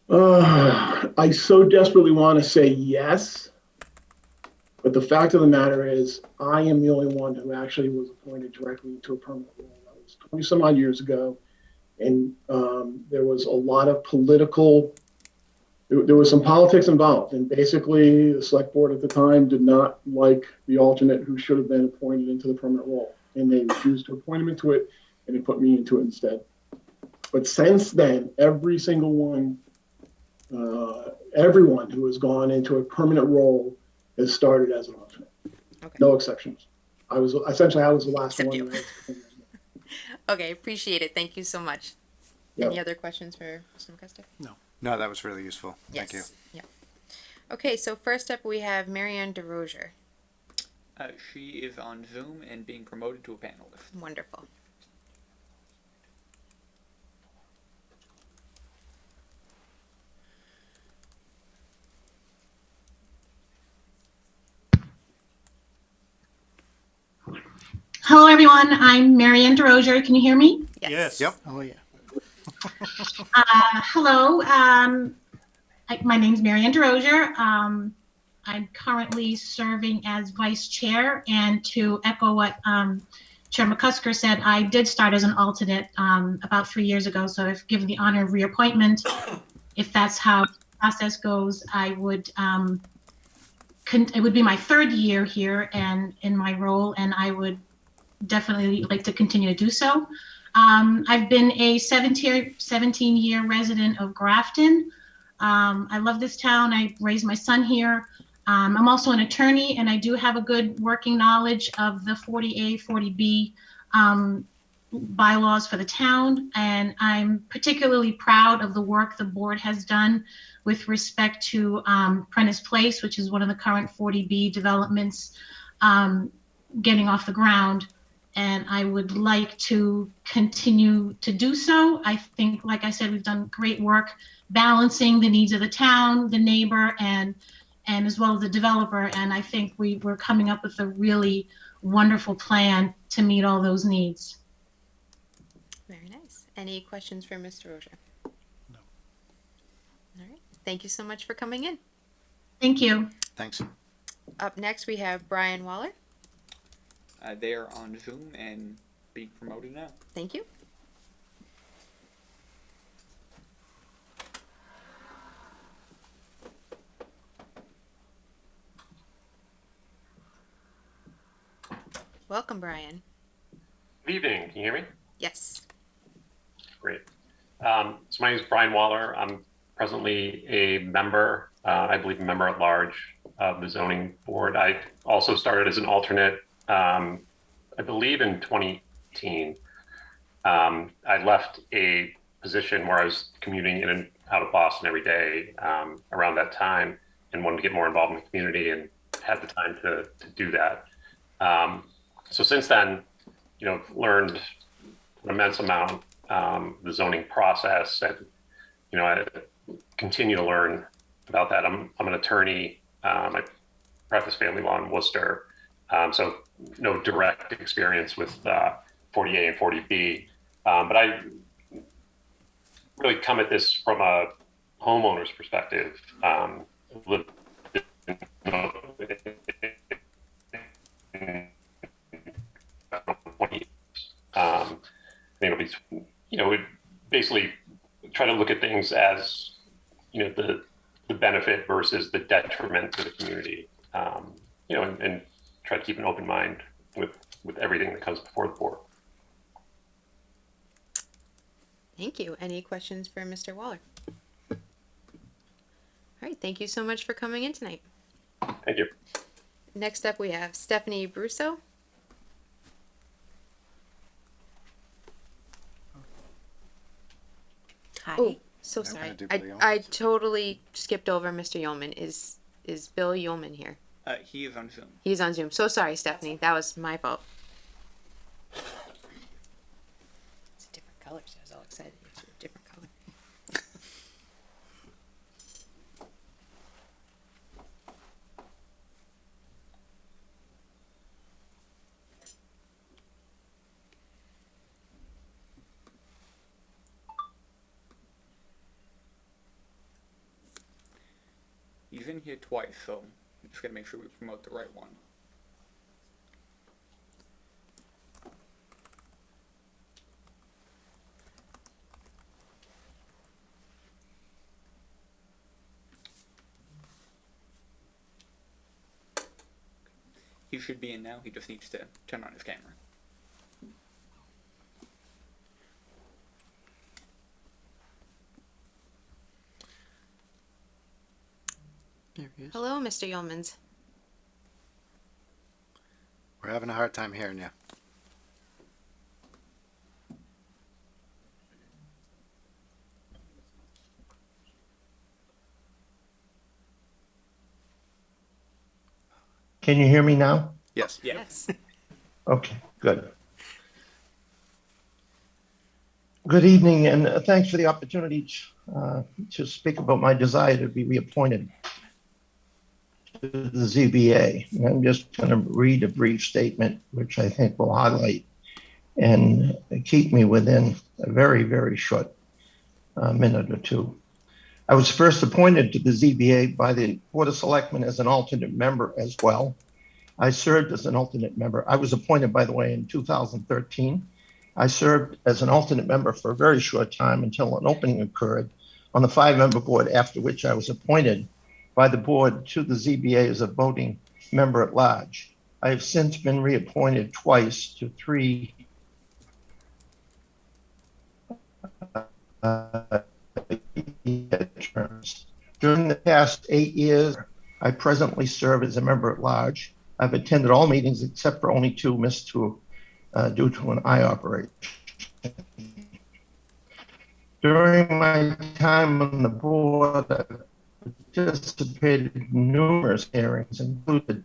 I so desperately want to say yes, but the fact of the matter is I am the only one who actually was appointed directly to a permanent role. That was 20 some odd years ago, and there was a lot of there was some politics involved, and basically the select board at the time did not like the alternate who should have been appointed into the permanent role, and they refused to appoint him into it, and they put me into it instead. But since then, every single one, everyone who has gone into a permanent role has started as an alternate. Okay. No exceptions. I was the last Except one. you. Okay, appreciate it. Thank you so much. Yep. Any other questions for Mr. McCusker? No, that was really useful. Thank you. Yeah. Okay, so first up we have Marianne DeRozier. She is on Zoom and being promoted to a panelist. Wonderful. Hello, everyone. I'm Marianne DeRozier. Can you hear me? Yes. Yep. Oh, yeah. Hello. My name's Marianne DeRozier. I'm currently serving as vice chair, and to echo what Chair McCusker said, I did start as an alternate about 3 years ago, so if given the honor of reappointment, if that's how the process goes, I would it would be my 3rd year here and in my role, and I would definitely like to continue to do so. I've been a 17-year resident of Grafton. I love this town. I raised my son here. I'm also an attorney, and I do have a good working knowledge of the 40A, 40B bylaws for the town. And I'm particularly proud of the work the board has done with respect to Prentice Place, which is one of the current 40B developments getting off the ground. And I would like to continue to do so. I think, like I said, we've done great work balancing the needs of the town, the neighbor, and as well as the developer. And I think we're coming up with a really wonderful plan to meet all those needs. Very nice. Any questions for Mr. Rozier? No. All right. Thank you so much for coming in. Thank you. Thanks. Up next, we have Brian Waller. They are on Zoom and being promoted now. Thank you. Welcome, Brian. Good evening. Can you hear me? Yes. Great. So my name is Brian Waller. I'm presently a member, I believe a member at large of the zoning board. I also started as an alternate, I believe in 2018. I left a position where I was commuting in and out of Boston every day around that time, and wanted to get more involved in the community and had the time to do that. So since then, you know, I've learned an immense amount the zoning process, and you know, I continue to learn about that. I'm an attorney. I practice family law in Worcester, So no direct experience with 40A and 40B, but I really come at this from a homeowner's perspective. Lived in 20 years. I think it'll be, we basically try to look at things as, the benefit versus the detriment to the community, and try to keep an open mind with everything that comes before the board. Thank you. Any questions for Mr. Waller? All right, thank you so much for coming in tonight. Thank you. Next up, we have Stephanie Brusso. Hi. Oh, so sorry. I totally skipped over Mr. Yeoman. Is Bill Yeoman here? He is on Zoom. He's on Zoom. So sorry, Stephanie. That was my fault. It's a different color, so I was all excited. It's a different color. He's in here twice, so I'm just gonna make sure we promote the right one. He should be in now, he just needs to turn on his camera. There he is. Hello, Mr. Yeomans. We're having a hard time hearing you. Can you hear me now? Yes. Yes. Okay, good. Good evening, and thanks for the opportunity to speak about my desire to be reappointed to the ZBA. And I'm just going to read a brief statement, which I think will highlight and keep me within a very, very short minute or two. I was first appointed to the ZBA by the Board of Selectmen as an alternate member as well. I served as an alternate member. I was appointed, by the way, in 2013. I served as an alternate member for a very short time until an opening occurred on the 5-member board, after which I was appointed by the board to the ZBA as a voting member at large. I have since been reappointed twice to 3 terms. During the past 8 years, I presently serve as a member at large. I've attended all meetings except for only 2 missed due to an eye operation. During my time on the board, I participated in numerous hearings, included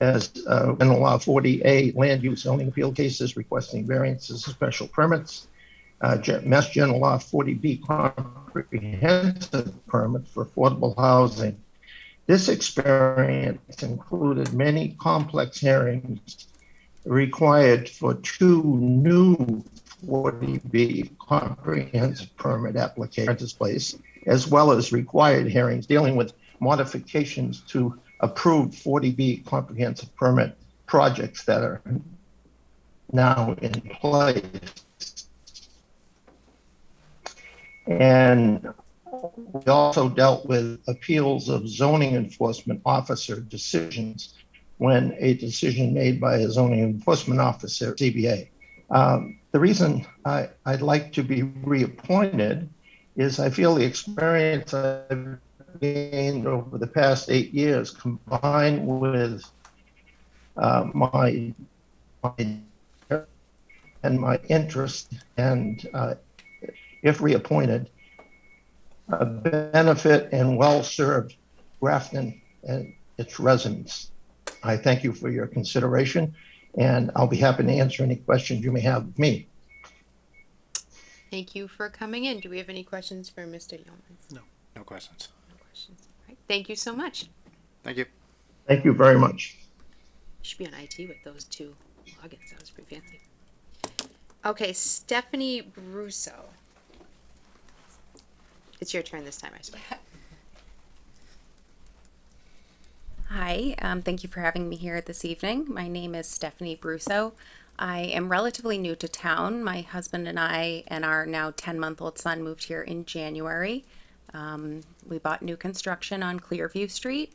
as General Law 40A land use zoning appeal cases requesting variances and special permits, Mass General Law 40B comprehensive permit for affordable housing. This experience included many complex hearings required for 2 new 40B comprehensive permit applications place, as well as required hearings dealing with modifications to approved 40B comprehensive permit projects that are now in place. And we also dealt with appeals of zoning enforcement officer decisions when a decision made by a zoning enforcement officer, ZBA. The reason I'd like to be reappointed is I feel the experience I've gained over the past 8 years, combined with my interest, and if reappointed, benefit and well-served Grafton and its residents. I thank you for your consideration, and I'll be happy to answer any questions you may have of me. Thank you for coming in. Do we have any questions for Mr. Yeomans? No. No questions. No questions. All right. Thank you so much. Thank you. Thank you very much. Should be on IT with those two logins. That was pretty fancy. Okay, Stephanie Brusso. It's your turn this time, I suppose. Hi, thank you for having me here this evening. My name is Stephanie Brusso. I am relatively new to town. My husband and I and our now 10-month-old son moved here in January. We bought new construction on Clearview Street.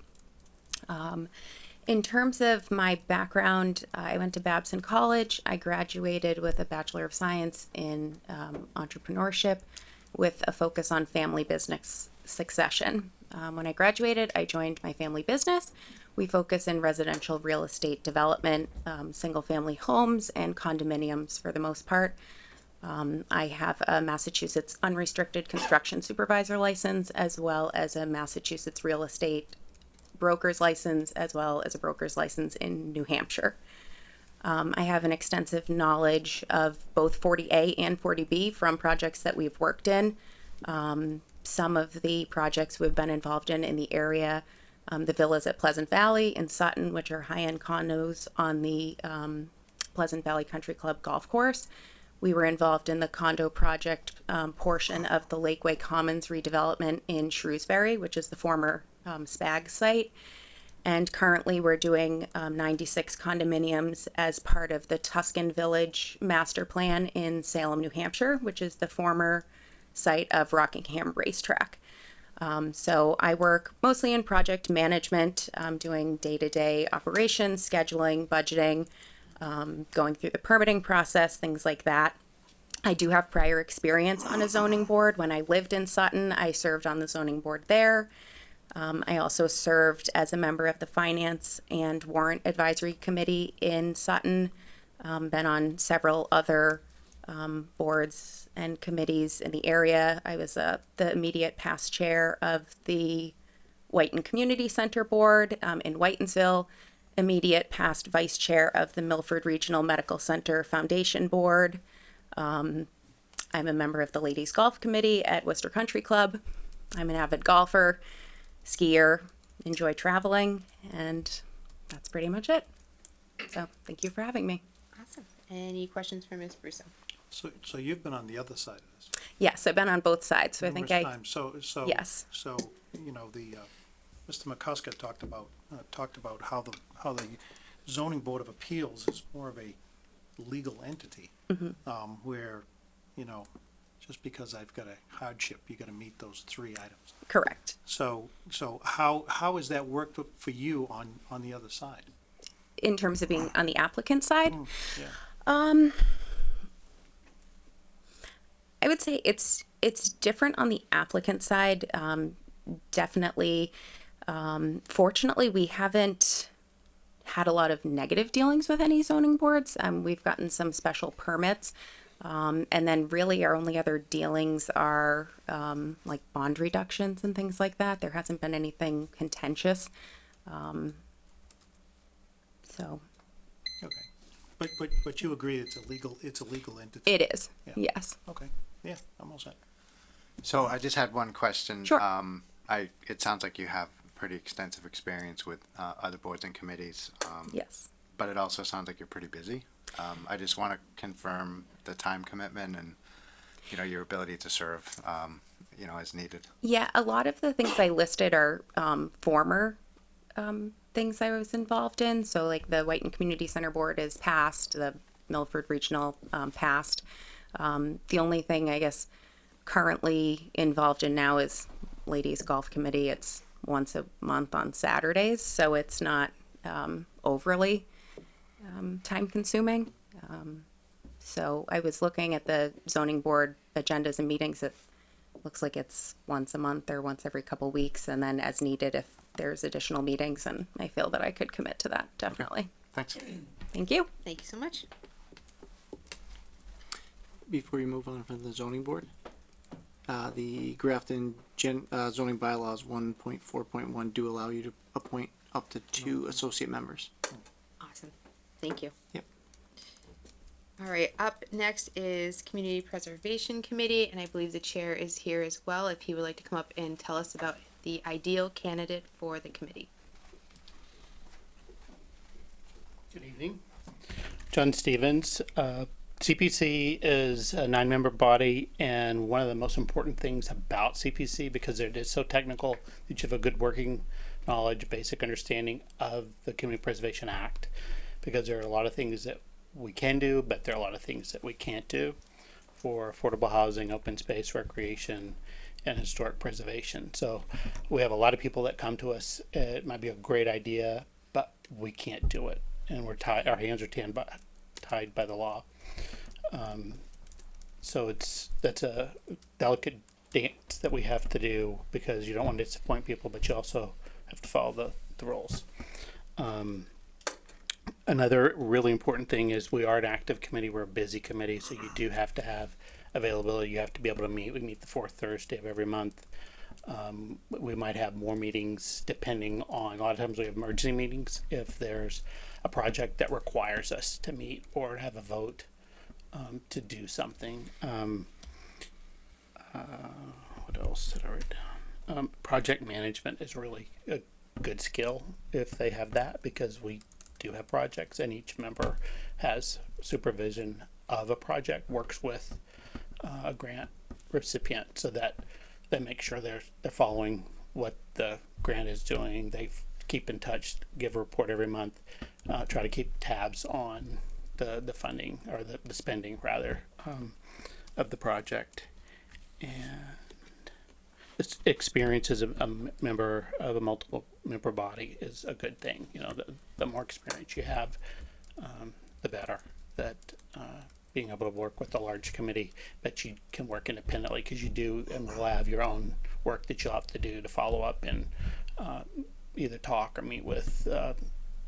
In terms of my background, I went to Babson College. I graduated with a Bachelor of Science in entrepreneurship with a focus on family business succession. When I graduated, I joined my family business. We focus in residential real estate development, single-family homes, and condominiums for the most part. I have a Massachusetts unrestricted construction supervisor license, as well as a Massachusetts real estate broker's license, as well as a broker's license in New Hampshire. I have an extensive knowledge of both 40A and 40B from projects that we've worked in. Some of the projects we've been involved in the area, the villas at Pleasant Valley in Sutton, which are high-end condos on the Pleasant Valley Country Club golf course. We were involved in the condo project portion of the Lakeway Commons redevelopment in Shrewsbury, which is the former SPAG site. And currently we're doing 96 condominiums as part of the Tuscan Village Master Plan in Salem, New Hampshire, which is the former site of Rockingham Racetrack. So I work mostly in project management, doing day-to-day operations, scheduling, budgeting, going through the permitting process, things like that. I do have prior experience on a zoning board. When I lived in Sutton, I served on the zoning board there. I also served as a member of the Finance and Warrant Advisory Committee in Sutton, been on several other boards and committees in the area. I was the immediate past chair of the Whiten Community Center Board in Whitensville, immediate past vice chair of the Milford Regional Medical Center Foundation Board. I'm a member of the Ladies Golf Committee at Worcester Country Club. I'm an avid golfer, skier, enjoy traveling, and that's pretty much it. So thank you for having me. Awesome. Any questions for Ms. Brusso? So you've been on the other side of this. Yes, I've been on both sides, so I think numerous times. So yes. So you know Mr. McCusker talked about how the zoning board of appeals is more of a legal entity, where just because I've got a hardship, you got to meet those 3 items. Correct. So how has that worked for you on the other side? In terms of being on the applicant side, Yeah. I would say it's different on the applicant side. Definitely. Fortunately, we haven't had a lot of negative dealings with any zoning boards. We've gotten some special permits. And then really our only other dealings are like bond reductions and things like that. There hasn't been anything contentious. So. Okay. But you agree it's a legal entity? It is. Yeah. Yes. Okay. Yeah, I'm all set. So I just had one question. Sure. It sounds like you have pretty extensive experience with other boards and committees. Yes. But it also sounds like you're pretty busy. I just want to confirm the time commitment and, your ability to serve, as needed. Yeah, a lot of the things I listed are former things I was involved in. So like the Whiten Community Center Board is past, the Milford Regional past. The only thing I guess currently involved in now is Ladies Golf Committee. It's once a month on Saturdays, so it's not overly time consuming. So I was looking at the zoning board agendas and meetings. It looks like it's once a month or once every couple weeks, and then as needed if there's additional meetings, and I feel that I could commit to that, definitely. Thanks. Thank you. Thank you so much. Before you move on from the zoning board, the Grafton zoning bylaws 1.4.1 do allow you to appoint up to 2 associate members. Awesome. Thank you. Yep. All right. Up next is Community Preservation Committee, and I believe the chair is here as well if he would like to come up and tell us about the ideal candidate for the committee. Good evening. John Stevens. CPC is a 9-member body, and one of the most important things about CPC, because it is so technical, that you have a good working knowledge, basic understanding of the Community Preservation Act, because there are a lot of things that we can do, but there are a lot of things that we can't do for affordable housing, open space, recreation, and historic preservation. So we have a lot of people that come to us. It might be a great idea, but we can't do it, and we're tied. Our hands are tied by the law. So that's a delicate dance that we have to do, because you don't want to disappoint people, but you also have to follow the rules. Another really important thing is we are an active committee. We're a busy committee, so you do have to have availability. You have to be able to meet. We meet the fourth Thursday of every month. We might have more meetings depending on, a lot of times we have emergency meetings if there's a project that requires us to meet or have a vote to do something. What else did I write down? Project management is really a good skill if they have that, because we do have projects and each member has supervision of a project, works with a grant recipient so that they make sure they're following what the grant is doing. They keep in touch, give a report every month, try to keep tabs on the funding, or the spending rather, of the project. And this experience as a member of a multiple member body is a good thing. You know, the more experience you have, the better. That being able to work with a large committee, but you can work independently, because you do and will have your own work that you'll have to do to follow up and either talk or meet with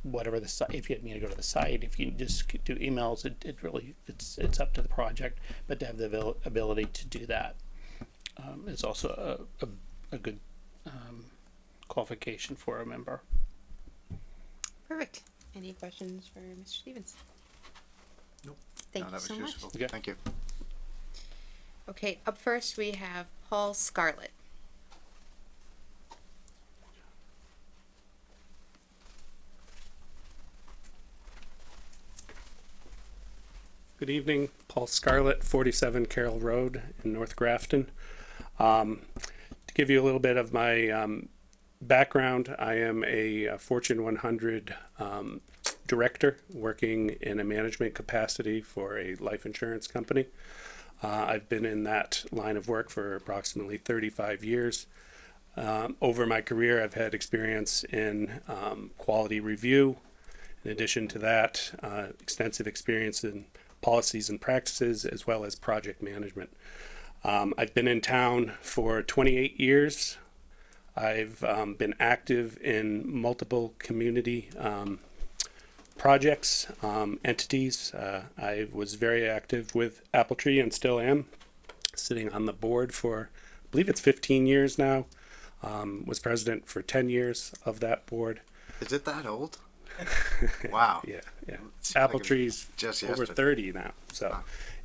whatever the site. If you need to go to the site, if you just do emails, it really it's up to the project. But to have the ability to do that is also a good qualification for a member. Perfect. Any questions for Mr. Stevens? Nope. Thank No, you that so was much. useful. Thank you. Okay, up first we have Paul Scarlett. Good evening, Paul Scarlett, 47 Carroll Road in North Grafton. To give you a little bit of my background, I am a Fortune 100 director working in a management capacity for a life insurance company. I've been in that line of work for approximately 35 years. Over my career, I've had experience in quality review. In addition to that, extensive experience in policies and practices, as well as project management. I've been in town for 28 years. I've been active in multiple community projects, entities. I was very active with Apple Tree and still am, sitting on the board for, I believe it's 15 years now. Was president for 10 years of that board. Is it that old? Wow. Yeah. Seems Apple like Tree's just over yesterday. 30 now. So,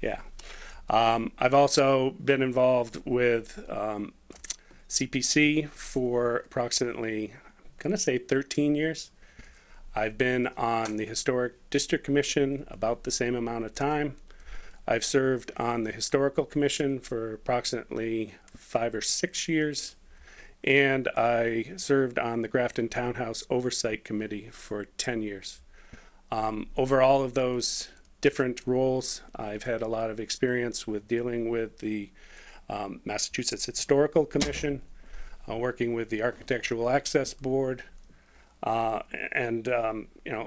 yeah. I've also been involved with CPC for approximately, I'm going to say 13 years. I've been on the Historic District Commission about the same amount of time. I've served on the Historical Commission for approximately 5 or 6 years. And I served on the Grafton Townhouse Oversight Committee for 10 years. Over all of those different roles, I've had a lot of experience with dealing with the Massachusetts Historical Commission, working with the Architectural Access Board, and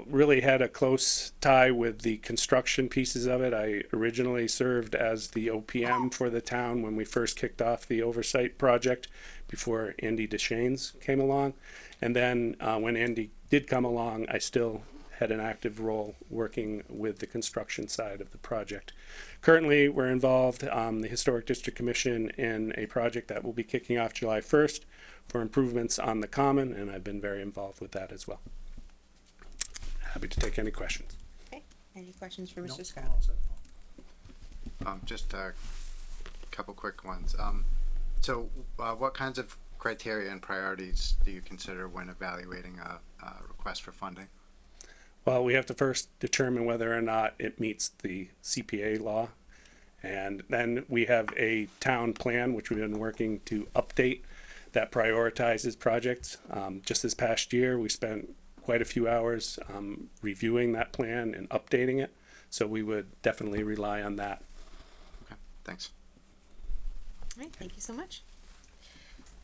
really had a close tie with the construction pieces of it. I originally served as the OPM for the town when we first kicked off the oversight project before Andy Deschaines came along. And then when Andy did come along, I still had an active role working with the construction side of the project. Currently, we're involved, the Historic District Commission, in a project that will be kicking off July 1st for improvements on the Common, and I've been very involved with that as well. Happy to take any questions. Okay. Any questions for Mr. Nope. Scarlett? Just a couple quick ones. So what kinds of criteria and priorities do you consider when evaluating a request for funding? Well, we have to first determine whether or not it meets the CPA law. And then we have a town plan, which we've been working to update, that prioritizes projects. Just this past year, we spent quite a few hours reviewing that plan and updating it. So we would definitely rely on that. Okay, thanks. All right, thank you so much.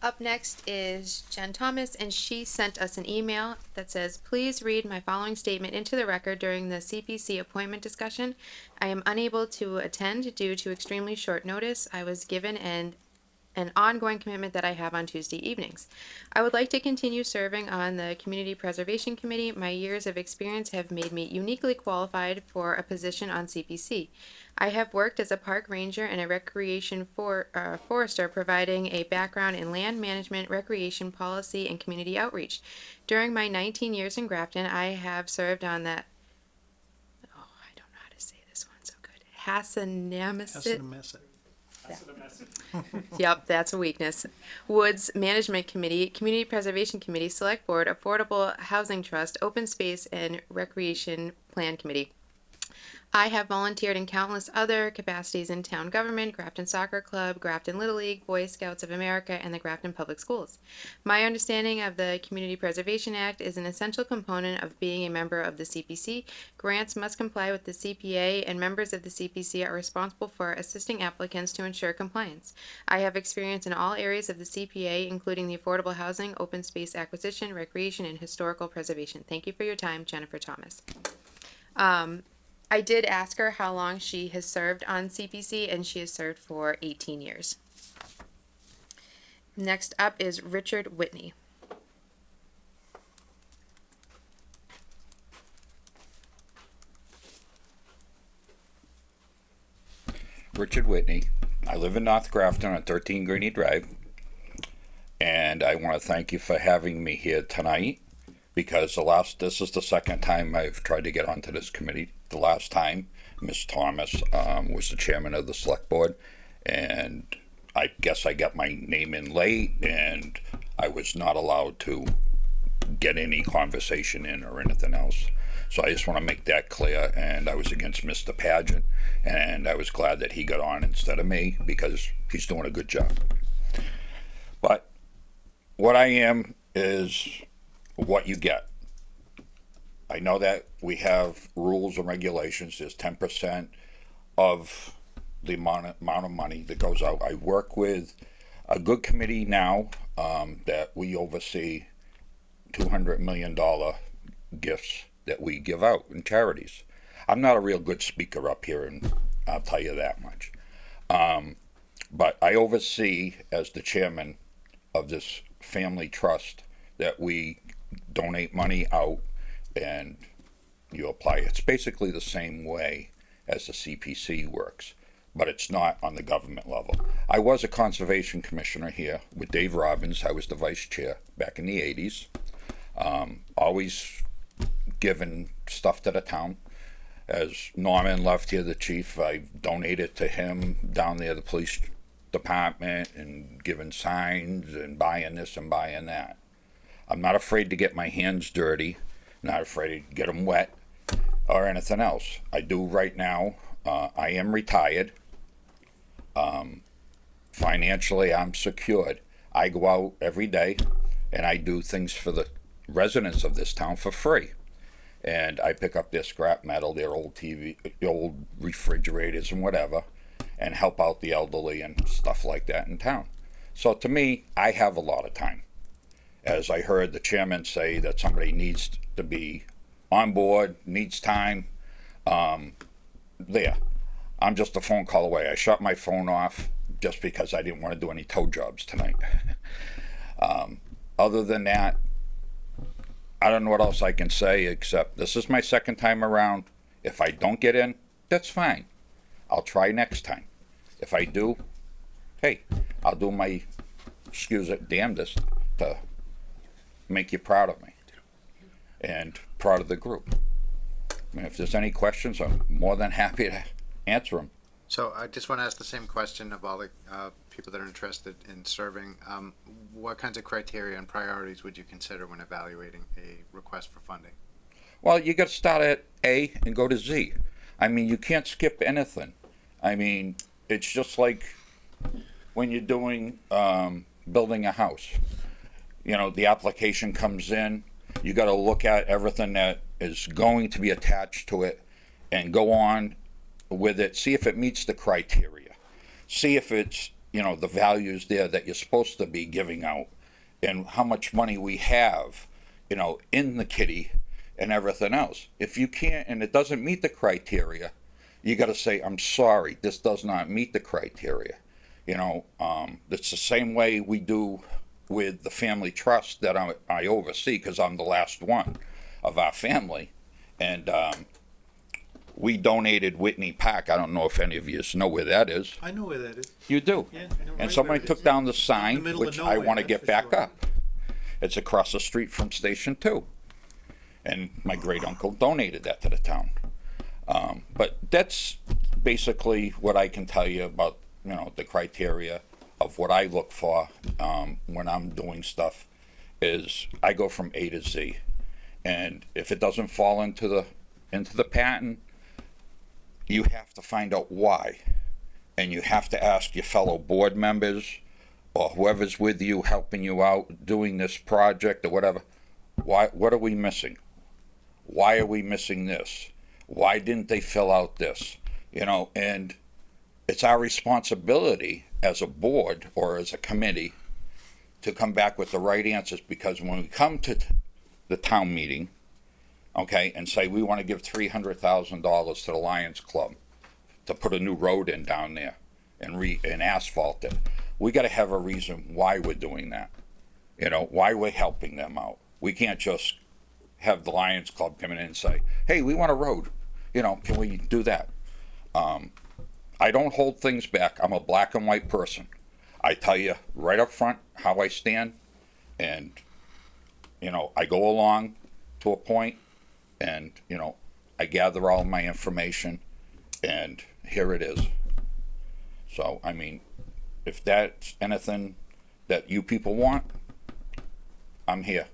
Up next is Jen Thomas, and she sent us an email that says, please read my following statement into the record during the CPC appointment discussion. I am unable to attend due to extremely short notice I was given and an ongoing commitment that I have on Tuesday evenings. I would like to continue serving on the Community Preservation Committee. My years of experience have made me uniquely qualified for a position on CPC. I have worked as a park ranger and a recreation forester, providing a background in land management, recreation policy, and community outreach. During my 19 years in Grafton, I have served on the, I don't know how to say this one so good, Hassanamesset. Yep, that's a weakness. Woods Management Committee, Community Preservation Committee, Select Board, Affordable Housing Trust, Open Space, and Recreation Plan Committee. I have volunteered in countless other capacities in town government, Grafton Soccer Club, Grafton Little League, Boy Scouts of America, and the Grafton Public Schools. My understanding of the Community Preservation Act is an essential component of being a member of the CPC. Grants must comply with the CPA, and members of the CPC are responsible for assisting applicants to ensure compliance. I have experience in all areas of the CPA, including the affordable housing, open space acquisition, recreation, and historical preservation. Thank you for your time, Jennifer Thomas. I did ask her how long she has served on CPC, and she has served for 18 years. Next up is Richard Whitney. Richard Whitney. I live in North Grafton on 13 Greeny Drive, and I want to thank you for having me here tonight, because this is the second time I've tried to get onto this committee. The last time, Ms. Thomas was the chairman of the select board, and I guess I got my name in late, and I was not allowed to get any conversation in or anything else. So I just want to make that clear, and I was against Mr. Pageant, and I was glad that he got on instead of me, because he's doing a good job. But what I am is what you get. I know that we have rules and regulations. There's 10% of the amount of money that goes out. I work with a good committee now that we oversee $200 million gifts that we give out in charities. I'm not a real good speaker up here, and I'll tell you that much. But I oversee, as the chairman of this family trust, that we donate money out and you apply. It's basically the same way as the CPC works, but it's not on the government level. I was a conservation commissioner here with Dave Robbins. I was the vice chair back in the 80s. Always given stuff to the town. As Norman left here, the chief, I donated to him down there, the police department, and giving signs and buying this and buying that. I'm not afraid to get my hands dirty, not afraid to get them wet or anything else. I do right now. I am retired. Financially, I'm secured. I go out every day and I do things for the residents of this town for free. And I pick up their scrap metal, their old TV, old refrigerators and whatever, and help out the elderly and stuff like that in town. So to me, I have a lot of time. As I heard the chairman say that somebody needs to be on board, needs time, there. I'm just a phone call away. I shut my phone off just because I didn't want to do any toe jobs tonight. Other than that, I don't know what else I can say, except this is my second time around. If I don't get in, that's fine. I'll try next time. If I do, hey, I'll do my, excuse it, damnedest to make you proud of me and proud of the group. I mean, if there's any questions, I'm more than happy to answer them. So I just want to ask the same question of all the people that are interested in serving. What kinds of criteria and priorities would you consider when evaluating a request for funding? Well, you got to start at A and go to Z. I mean, you can't skip anything. I mean, it's just like when you're doing building a house. You know, the application comes in. You got to look at everything that is going to be attached to it, and go on with it. See if it meets the criteria. See if it's, you know, the values there that you're supposed to be giving out, and how much money we have, you know, in the kitty and everything else. If you can't, and it doesn't meet the criteria, you got to say, I'm sorry, this does not meet the criteria. You know, it's the same way we do with the family trust that I oversee, because I'm the last one of our family. And we donated Whitney Park. I don't know if any of you know where that is. I know where that is. You do? Yeah, I know And right somebody where it took is. down the In sign, the middle of which I nowhere, want to that's get for back sure. up. It's across the street from Station 2. And my great uncle donated that to the town. But that's basically what I can tell you about, you know, the criteria of what I look for when I'm doing stuff. Is I go from A to Z, and if it doesn't fall into the pattern, you have to find out why, and you have to ask your fellow board members or whoever's with you helping you out doing this project or whatever. What are we missing? Why are we missing this? Why didn't they fill out this? You know, and it's our responsibility as a board or as a committee to come back with the right answers, because when we come to the town meeting, okay, and say we want to give $300,000 to the Lions Club to put a new road in down there and asphalt it, we got to have a reason why we're doing that. You know, why we're helping them out. We can't just have the Lions Club come in and say, hey, we want a road. You know, can we do that? I don't hold things back. I'm a black and white person. I tell you right up front how I stand, and, you know, I go along to a point, and, you know, I gather all my information, and here it is. So, I mean, if that's anything that you people want, I'm here.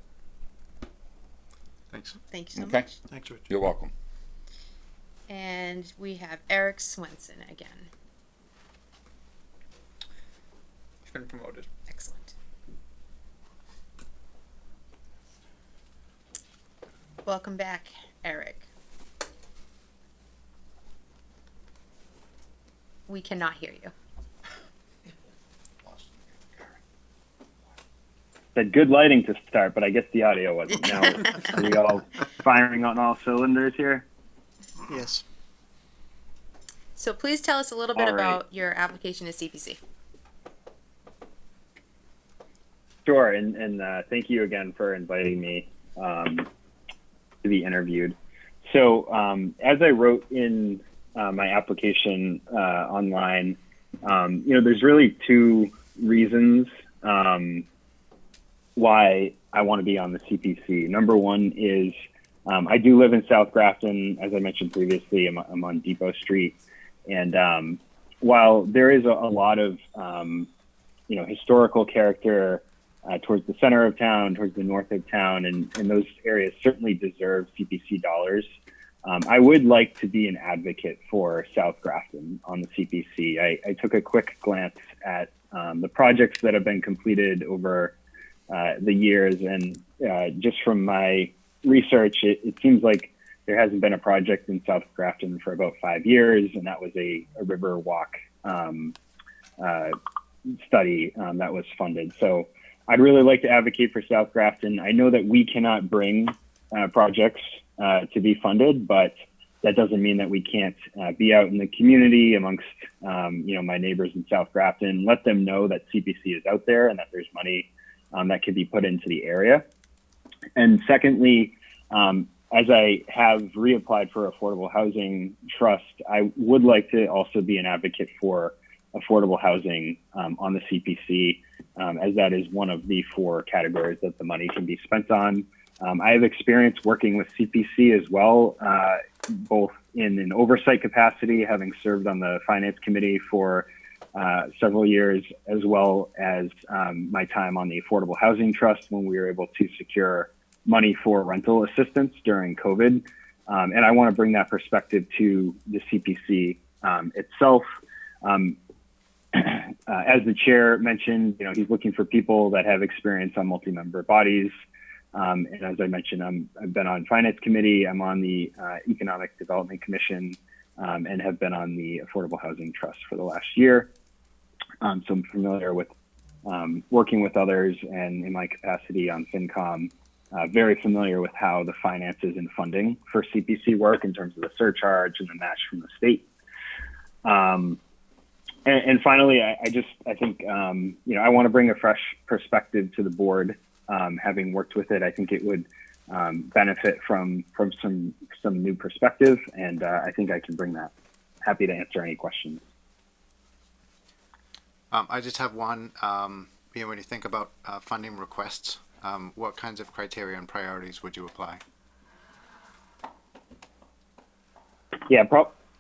Thanks. Thank you so Okay? much. Thanks, Rich. You're welcome. And we have Eric Swenson again. He's been promoted. Excellent. Welcome back, Eric. We cannot hear you. Said good lighting to start, but I guess the audio wasn't. Now, are we all firing on all cylinders here? Yes. So please tell us a little bit All right. about your application to CPC. Sure, and thank you again for inviting me to be interviewed. So as I wrote in my application online, you know, there's really two reasons why I want to be on the CPC. Number one is I do live in South Grafton. As I mentioned previously, I'm on Depot Street. And while there is a lot of, you know, historical character towards the center of town, towards the north of town, and those areas certainly deserve CPC dollars, I would like to be an advocate for South Grafton on the CPC. I took a quick glance at the projects that have been completed over the years, and just from my research, it seems like there hasn't been a project in South Grafton for about 5 years, and that was a river walk study that was funded. So I'd really like to advocate for South Grafton. I know that we cannot bring projects to be funded, but that doesn't mean that we can't be out in the community amongst you know, my neighbors in South Grafton, let them know that CPC is out there and that there's money that could be put into the area. And secondly, as I have reapplied for Affordable Housing Trust, I would like to also be an advocate for affordable housing on the CPC, as that is one of the 4 categories that the money can be spent on. I have experience working with CPC as well, both in an oversight capacity, having served on the Finance Committee for several years, as well as my time on the Affordable Housing Trust when we were able to secure money for rental assistance during COVID. And I want to bring that perspective to the CPC itself. As the chair mentioned, he's looking for people that have experience on multi-member bodies. And as I mentioned, I've been on Finance Committee, I'm on the Economic Development Commission, and have been on the Affordable Housing Trust for the last year. So I'm familiar with working with others, and in my capacity on FinCom, very familiar with how the finances and funding for CPC work in terms of the surcharge and the match from the state. And finally, I think, I want to bring a fresh perspective to the board. Having worked with it, I think it would benefit from some new perspective, and I think I can bring that. Happy to answer any questions. I just have one. When you think about funding requests, what kinds of criteria and priorities would you apply? Yeah,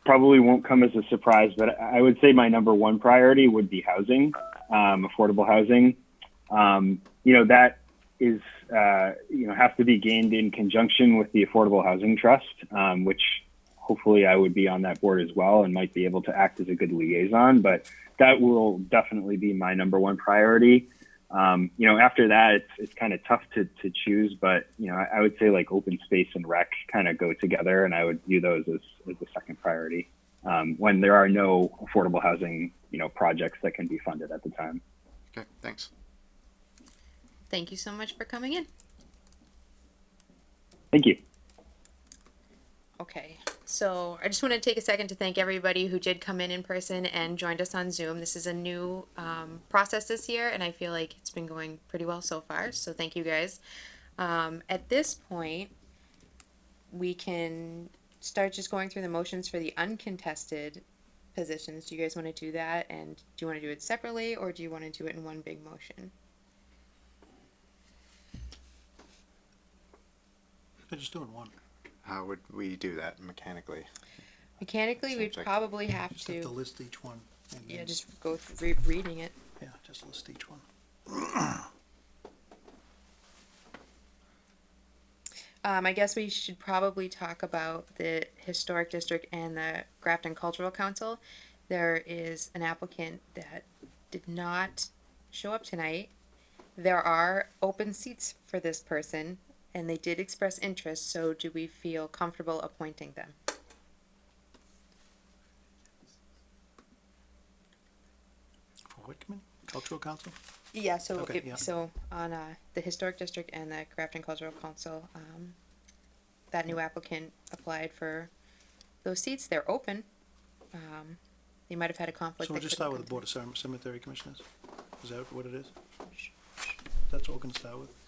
probably won't come as a surprise, but I would say my number one priority would be housing, affordable housing. That is, has to be gained in conjunction with the Affordable Housing Trust, which hopefully I would be on that board as well and might be able to act as a good liaison, but that will definitely be my number one priority. After that, it's kind of tough to choose, but, I would say like open space and rec kind of go together, and I would view those as the second priority when there are no affordable housing, projects that can be funded at the time. Okay, thanks. Thank you so much for coming in. Thank you. Okay, so I just want to take a second to thank everybody who did come in person and joined us on Zoom. This is a new process this year, and I feel like it's been going pretty well so far, so thank you guys. At this point, we can start just going through the motions for the uncontested positions. Do you guys want to do that, and do you want to do it separately, or do you want to do it in one big motion? I'm just doing one. How would we do that mechanically? Mechanically, we'd like- probably have Just have to to, list each one. and yeah, then- just go through reading it. Yeah, just list each one. I guess we should probably talk about the Historic District and the Grafton Cultural Council. There is an applicant that did not show up tonight. There are open seats for this person, and they did express interest, so do we feel comfortable appointing them? For what committee? Cultural Council? Yeah, so Okay, yeah. so on the Historic District and the Grafton Cultural Council, that new applicant applied for those seats. They're open. They might have had a conflict. So we'll that just couldn't start with the come Board of Cemetery Commissioners? Is that what it is? That's what we're gonna start with? tonight.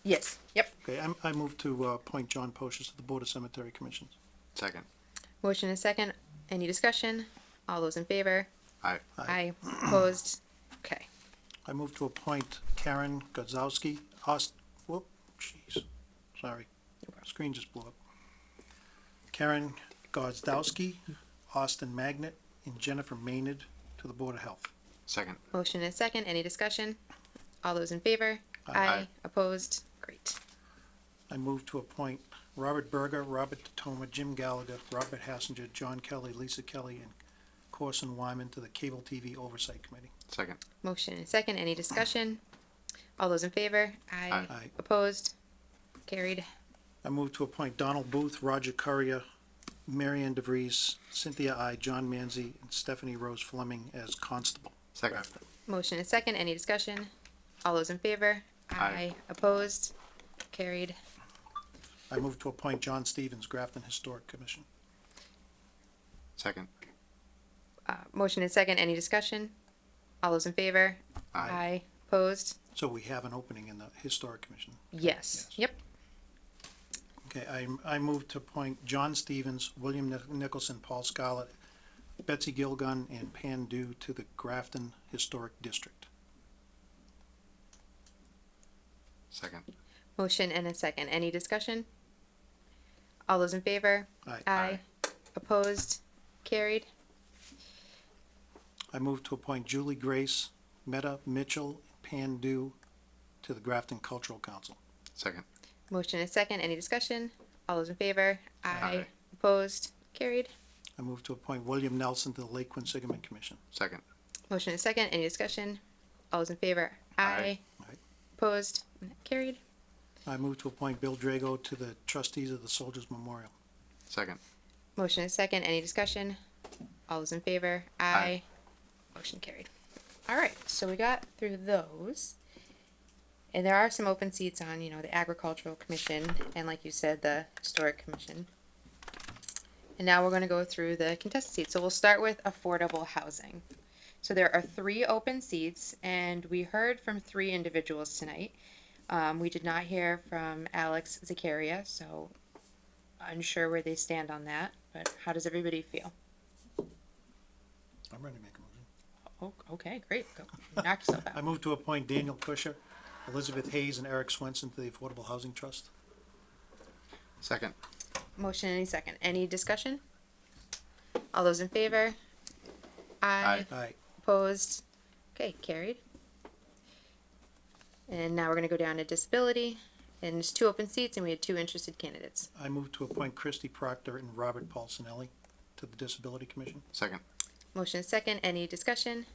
Yes. Yep. Okay, I move to appoint John Poshis to the Board of Cemetery Commissions. Second. Motion is second. Any discussion? All those in favor? Aye. Aye. Opposed? Okay. I move to appoint Karen Godzowski, whoop, jeez, sorry, screen just blew up. Karen Gozdowski, Austin Magnet, and Jennifer Maynard to the Board of Health. Second. Motion is second. Any discussion? All those in favor? Aye. Opposed? Great. I move to appoint Robert Berger, Robert Toma, Jim Gallagher, Robert Hassinger, John Kelly, Lisa Kelly, and Corson Wyman to the Cable TV Oversight Committee. Second. Motion is second. Any discussion? All those in favor? Aye. Aye. Opposed? Carried. I move to appoint Donald Booth, Roger Courier, Marianne DeVries, Cynthia I, John Manzi, and Stephanie Rose Fleming as constable. Second. Motion is second. Any discussion? All those in favor? Aye. Opposed? Carried. I move to appoint John Stevens, Grafton Historic Commission. Second. Motion is second. Any discussion? All those in favor? Aye. Opposed? So we have an opening in the Historic Commission. Yes. Yep. Okay, I move to appoint John Stevens, William Nicholson, Paul Scarlett, Betsy Gilgun, and Pan Dew to the Grafton Historic District. Second. Motion and a second. Any discussion? All those in favor? Aye. Opposed? Carried. I move to appoint Julie Grace, Meta Mitchell, and Pan Dew to the Grafton Cultural Council. Second. Motion and second. Any discussion? All those in favor? Aye. Opposed? Carried. I move to appoint William Nelson to the Lake Quinsigamon Commission. Second. Motion and second. Any discussion? All those in favor? Aye. Aye. Opposed? Carried. I move to appoint Bill Drago to the trustees of the Soldiers Memorial. Second. Motion and second. Any discussion? All those in favor? Aye. Motion carried. All right. So we got through those. And there are some open seats on, the Agricultural Commission and, like you said, the Historic Commission. And now we're going to go through the contested seats. So we'll start with affordable housing. So there are 3 open seats, and we heard from 3 individuals tonight. We did not hear from Alex Zakaria, so unsure where they stand on that. But how does everybody feel? I'm ready to make a motion. Oh, okay, great. Go. Knock yourself I out. move to appoint Daniel Kusher, Elizabeth Hayes, and Eric Swenson to the Affordable Housing Trust. Second. Motion any second. Any discussion? All those in favor? Aye. Aye. Opposed? Okay, carried. And now we're gonna go down to disability, and there's 2 open seats, and we had 2 interested candidates. I move to appoint Christy Proctor and Robert Paulsonelli to the Disability Commission. Second. Motion is second. Any discussion?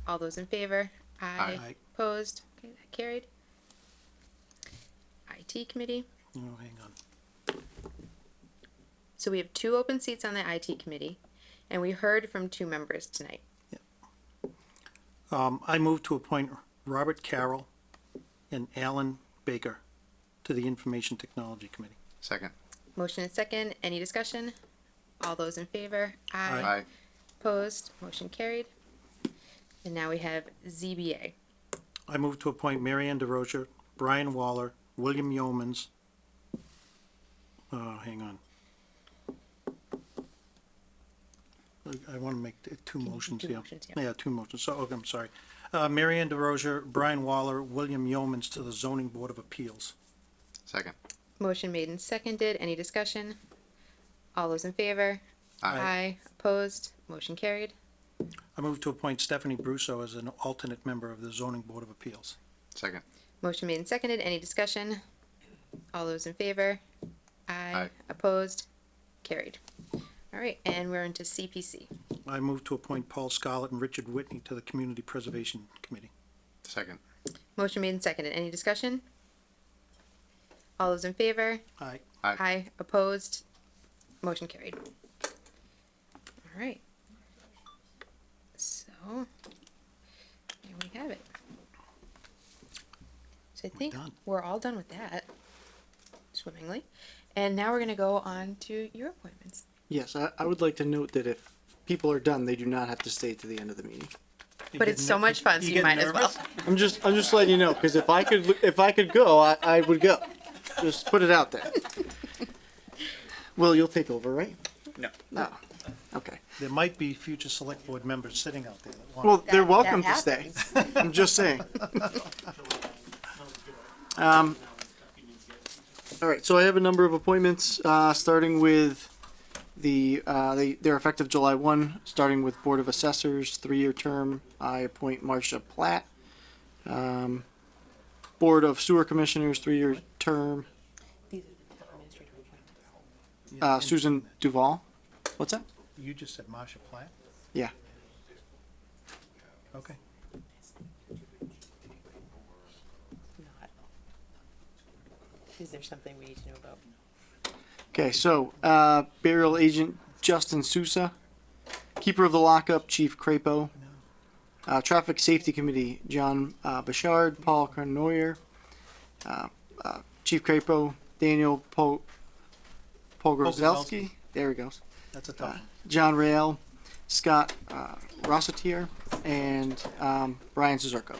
All those in favor? Aye. Aye. Opposed? Okay, that carried. IT committee. Oh, hang on. So we have 2 open seats on the IT committee, and we heard from 2 members tonight. I move to appoint Robert Carroll and Alan Baker to the Information Technology Committee. Second. Motion is second. Any discussion? All those in favor? Aye. Opposed? Motion carried. And now we have ZBA. I move to appoint Marianne DeRozier, Brian Waller, William Yeomans. Hang on. I want to make 2 motions here. Yeah, 2 motions. So, okay, I'm sorry. Marianne DeRozier, Brian Waller, William Yeomans to the Zoning Board of Appeals. Second. Motion made and seconded. Any discussion? All those in favor? Aye. Opposed? Motion carried. I move to appoint Stephanie Brusso as an alternate member of the Zoning Board of Appeals. Second. Motion made and seconded. Any discussion? All those in favor? Aye. Opposed? Carried. All right, and we're into CPC. I move to appoint Paul Scarlett and Richard Whitney to the Community Preservation Committee. Second. Motion made and seconded. Any discussion? All those in favor? Aye. Aye. Opposed? Motion carried. All right. So, here we have it. So I think we're all done with that swimmingly. And now we're going to go on to your appointments. Yes, I would like to note that if people are done, they do not have to stay to the end of the meeting. But it's so much fun, so you might as well. I'm just letting you know, because if I could go, I would go. Just put it out there. Will, you'll take over, right? No. No. Okay. There might be future select board members sitting out there that want. Well, they're welcome to stay. I'm just saying. All right, so I have a number of appointments, starting with they're effective July 1, starting with Board of Assessors, 3-year term. I appoint Marcia Platt. Board of Sewer Commissioners, 3-year term. Susan Duval. What's that? You just said Marcia Platt? Yeah. Okay. Is there something we need to know about? Okay, so burial agent Justin Sousa, keeper of the lockup Chief Crapo, traffic safety committee John Bouchard, Paul Carnoyer, Chief Crapo Daniel Pogrzelski. There he goes. That's a tough one. John Rael, Scott Rossetier, and Brian Cizurko.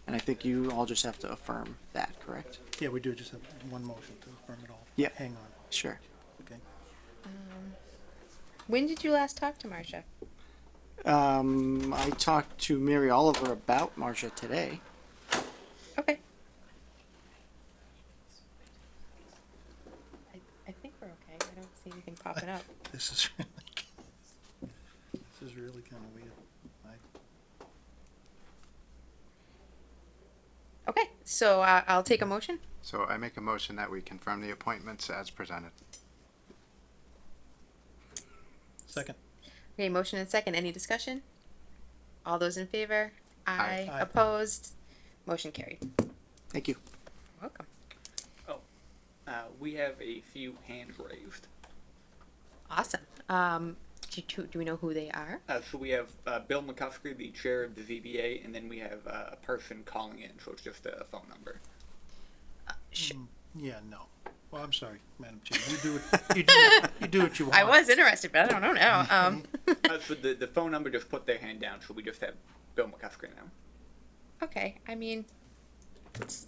And I think you all just have to affirm that, correct? Yeah, we do just have one motion to affirm it all. Yeah. Hang on. Sure. Okay. When did you last talk to Marcia? I talked to Mary Oliver about Marcia today. Okay. I think we're okay. I don't see anything popping up. This is really kind of weird. Okay. So I'll take a motion. So I make a motion that we confirm the appointments as presented. Second. Okay, motion and second. Any discussion? All those in favor? Aye. Aye. Opposed? Motion carried. Thank you. Welcome. We have a few hands raised. Awesome. Do we know who they are? So we have Bill McCusker, the chair of the ZBA, and then we have a person calling in, so it's just a phone number. Yeah, no. Well, I'm sorry, Madam Chair. You do what you want. I was interested, but I don't know now. So the phone number, just put their hand down, so we just have Bill McCusker now. Okay. I mean,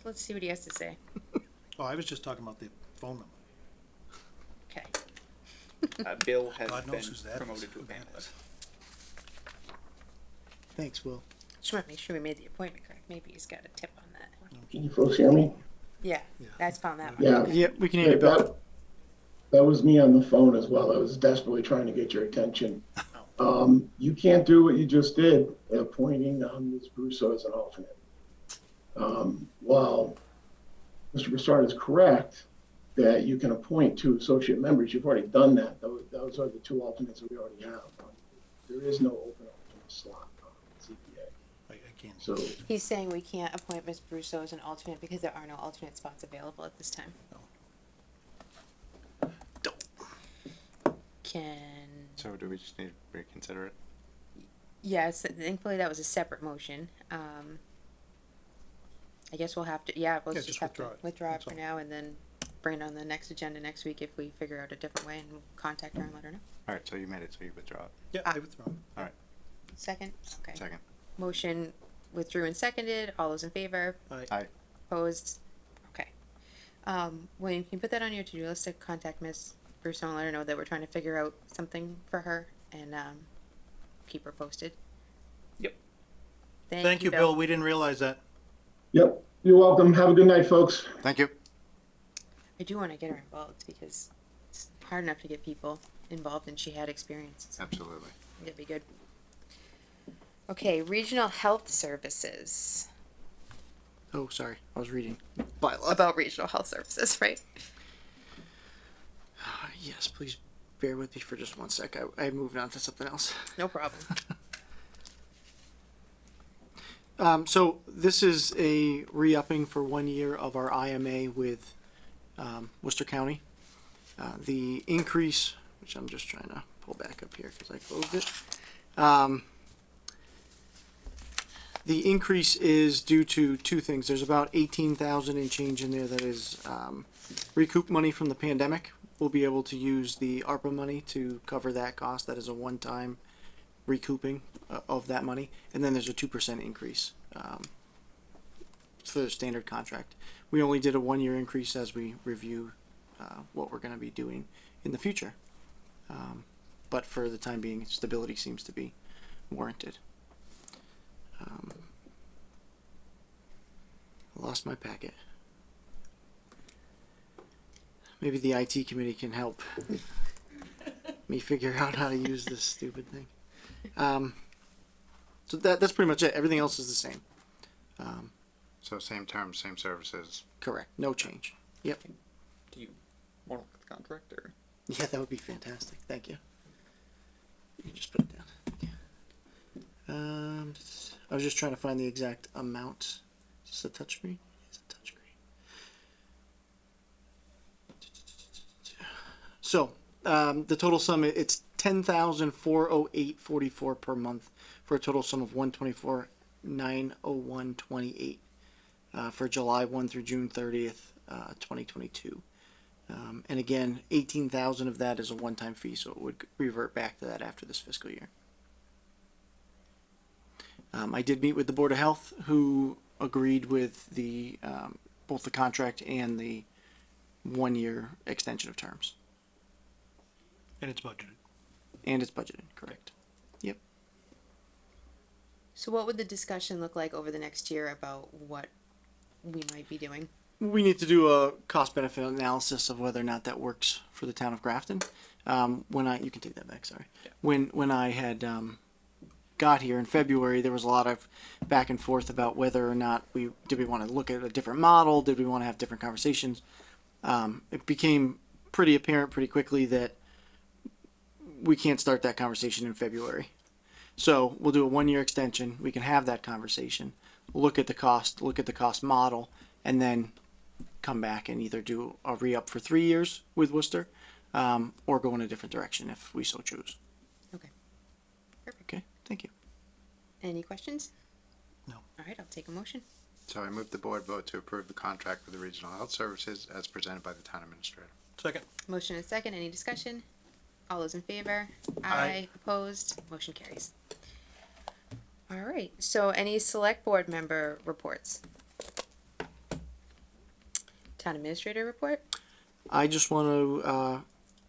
let's see what he has to say. Oh, I was just talking about the phone number. Okay. Bill has God been knows who's that promoted is. to a panelist. Thanks, Will. Just want to make sure we made the appointment correct. Maybe he's got a tip on that. Can you folks hear me? Yeah, that's found that one. Yeah. Yeah, we can hear you, Bill. That was me on the phone as well. I was desperately trying to get your attention. You can't do what you just did, appointing Ms. Brusso as an alternate. While Mr. Broussard is correct that you can appoint 2 associate members, you've already done that. Those are the 2 alternates that we already have. There is no open alternate slot on ZBA. I can't. So He's saying we can't appoint Ms. Brusso as an alternate because there are no alternate spots available at this time. Can, So do we just need to reconsider it? yes, thankfully that was a separate motion. I guess we'll have to, we'll Yeah, just just have to withdraw it. withdraw it That's for all. now and then bring it on the next agenda next week if we figure out a different way, and we'll contact her and let her know. All right, so you made it, so you withdraw it. Yeah, I withdraw. All right, Second? Okay. second. Motion withdrew and seconded. All those in favor? Aye. Opposed? Okay. William, can you put that on your to-do list to contact Ms. Brusso and let her know that we're trying to figure out something for her and keep her posted? Yep. Thank you, Bill. We didn't realize that. yep, you're welcome. Have a good night, folks. Thank you. I do want to get her involved because it's hard enough to get people involved, and she had experience. Absolutely. That'd be good. Okay, regional health services. Oh, sorry. I was reading bylaw. About regional health services, right? Yes, please bear with me for just one sec. I moved on to something else. No problem. So this is a re-upping for 1 year of our IMA with Worcester County. The increase, which I'm just trying to pull back up here because I closed it. The increase is due to 2 things. There's about 18,000 and change in there that is recoup money from the pandemic. We'll be able to use the ARPA money to cover that cost. That is a one-time recouping of that money. And then there's a 2% increase for the standard contract. We only did a 1 year increase as we review what we're going to be doing in the future. But for the time being, stability seems to be warranted. I lost my packet. Maybe the IT committee can help me figure out how to use this stupid thing. So that's pretty much it. Everything else is the same. So same terms, same services. Correct. No change. Yep. Do you want to look at the contract, or? Yeah, that would be fantastic. Thank you. You can just put it down. I was just trying to find the exact amount. Is this a touchscreen? It's a touchscreen. So the total sum, it's $10,408.44 per month for a total sum of $124,901.28 for July 1 through June 30th, 2022. And again, 18,000 of that is a one-time fee, so it would revert back to that after this fiscal year. I did meet with the Board of Health, who agreed with the both the contract and the 1 year extension of terms. And it's budgeted. And it's budgeted, correct. Yep. So what would the discussion look like over the next year about what we might be doing? We need to do a cost-benefit analysis of whether or not that works for the town of Grafton. You can take that back, sorry. Yeah. When I had got here in February, there was a lot of back and forth about whether or not we want to look at a different model, did we want to have different conversations. It became pretty apparent pretty quickly that we can't start that conversation in February. So we'll do a 1 year extension. We can have that conversation, look at the cost model, and then come back and either do a re-up for 3 years with Worcester, or go in a different direction if we so choose. Okay. Perfect. Okay, thank you. Any questions? No. All right, I'll take a motion. So I move the board vote to approve the contract with the Regional Health Services as presented by the town administrator. Second. Motion and second. Any discussion? All those in favor? Aye. Opposed? Motion carries. All right. So any select board member reports? Town administrator report? I just want to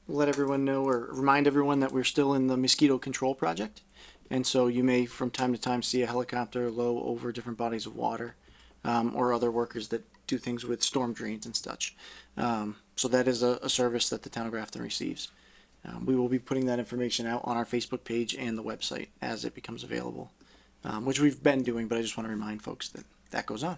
let everyone know or remind everyone that we're still in the mosquito control project. And so you may from time to time see a helicopter low over different bodies of water, or other workers that do things with storm drains and such. So that is a service that the town of Grafton receives. We will be putting that information out on our Facebook page and the website as it becomes available, which we've been doing, but I just want to remind folks that that goes on.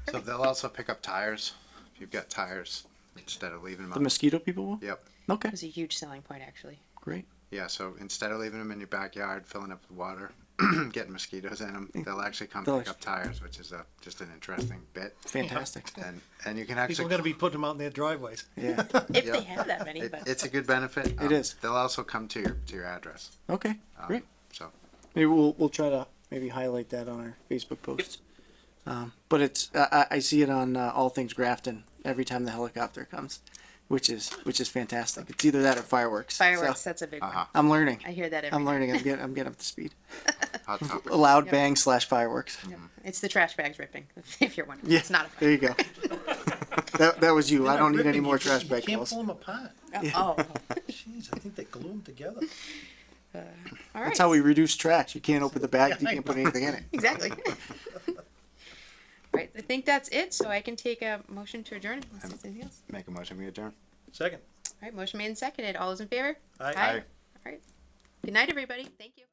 So they'll also pick up tires, if you've got tires, instead of leaving them The out. mosquito people will? Yep. Okay, It was a huge selling point, actually. great. Yeah, so instead of leaving them in your backyard, filling up with water, getting mosquitoes in them, they'll actually come They'll pick up tires, which is just an interesting bit. Fantastic. And you can People actually. got to be putting them out in their driveways. Yeah. If Yep. they have that many, but It's a good benefit. It is. They'll also come to your address. Okay, great. So Maybe we'll try to maybe highlight that on our Facebook posts. But it's I see it on All Things Grafton every time the helicopter comes, which is fantastic. It's either that or fireworks. fireworks, So, that's a big one. I'm learning. I hear that every I'm time. learning. I'm getting up to speed. hot topic. A loud Yep. bang / fireworks. It's the trash bags ripping, if you're wondering. Yeah, It's not a there you go. that was you. I don't need any more trash bag You can't calls. pull them apart. Yeah. Oh. Jeez, I think they glue them together. All right. That's how we reduce trash. You can't open the bag. You Yeah, I can't put know. anything in it. Exactly. Right, I think that's it, so I can take a motion to adjourn unless there's anything else. Make a motion, we adjourn. Second. All right, motion made and seconded. All those in favor? Aye. Aye. All right. Good night, everybody. Thank you.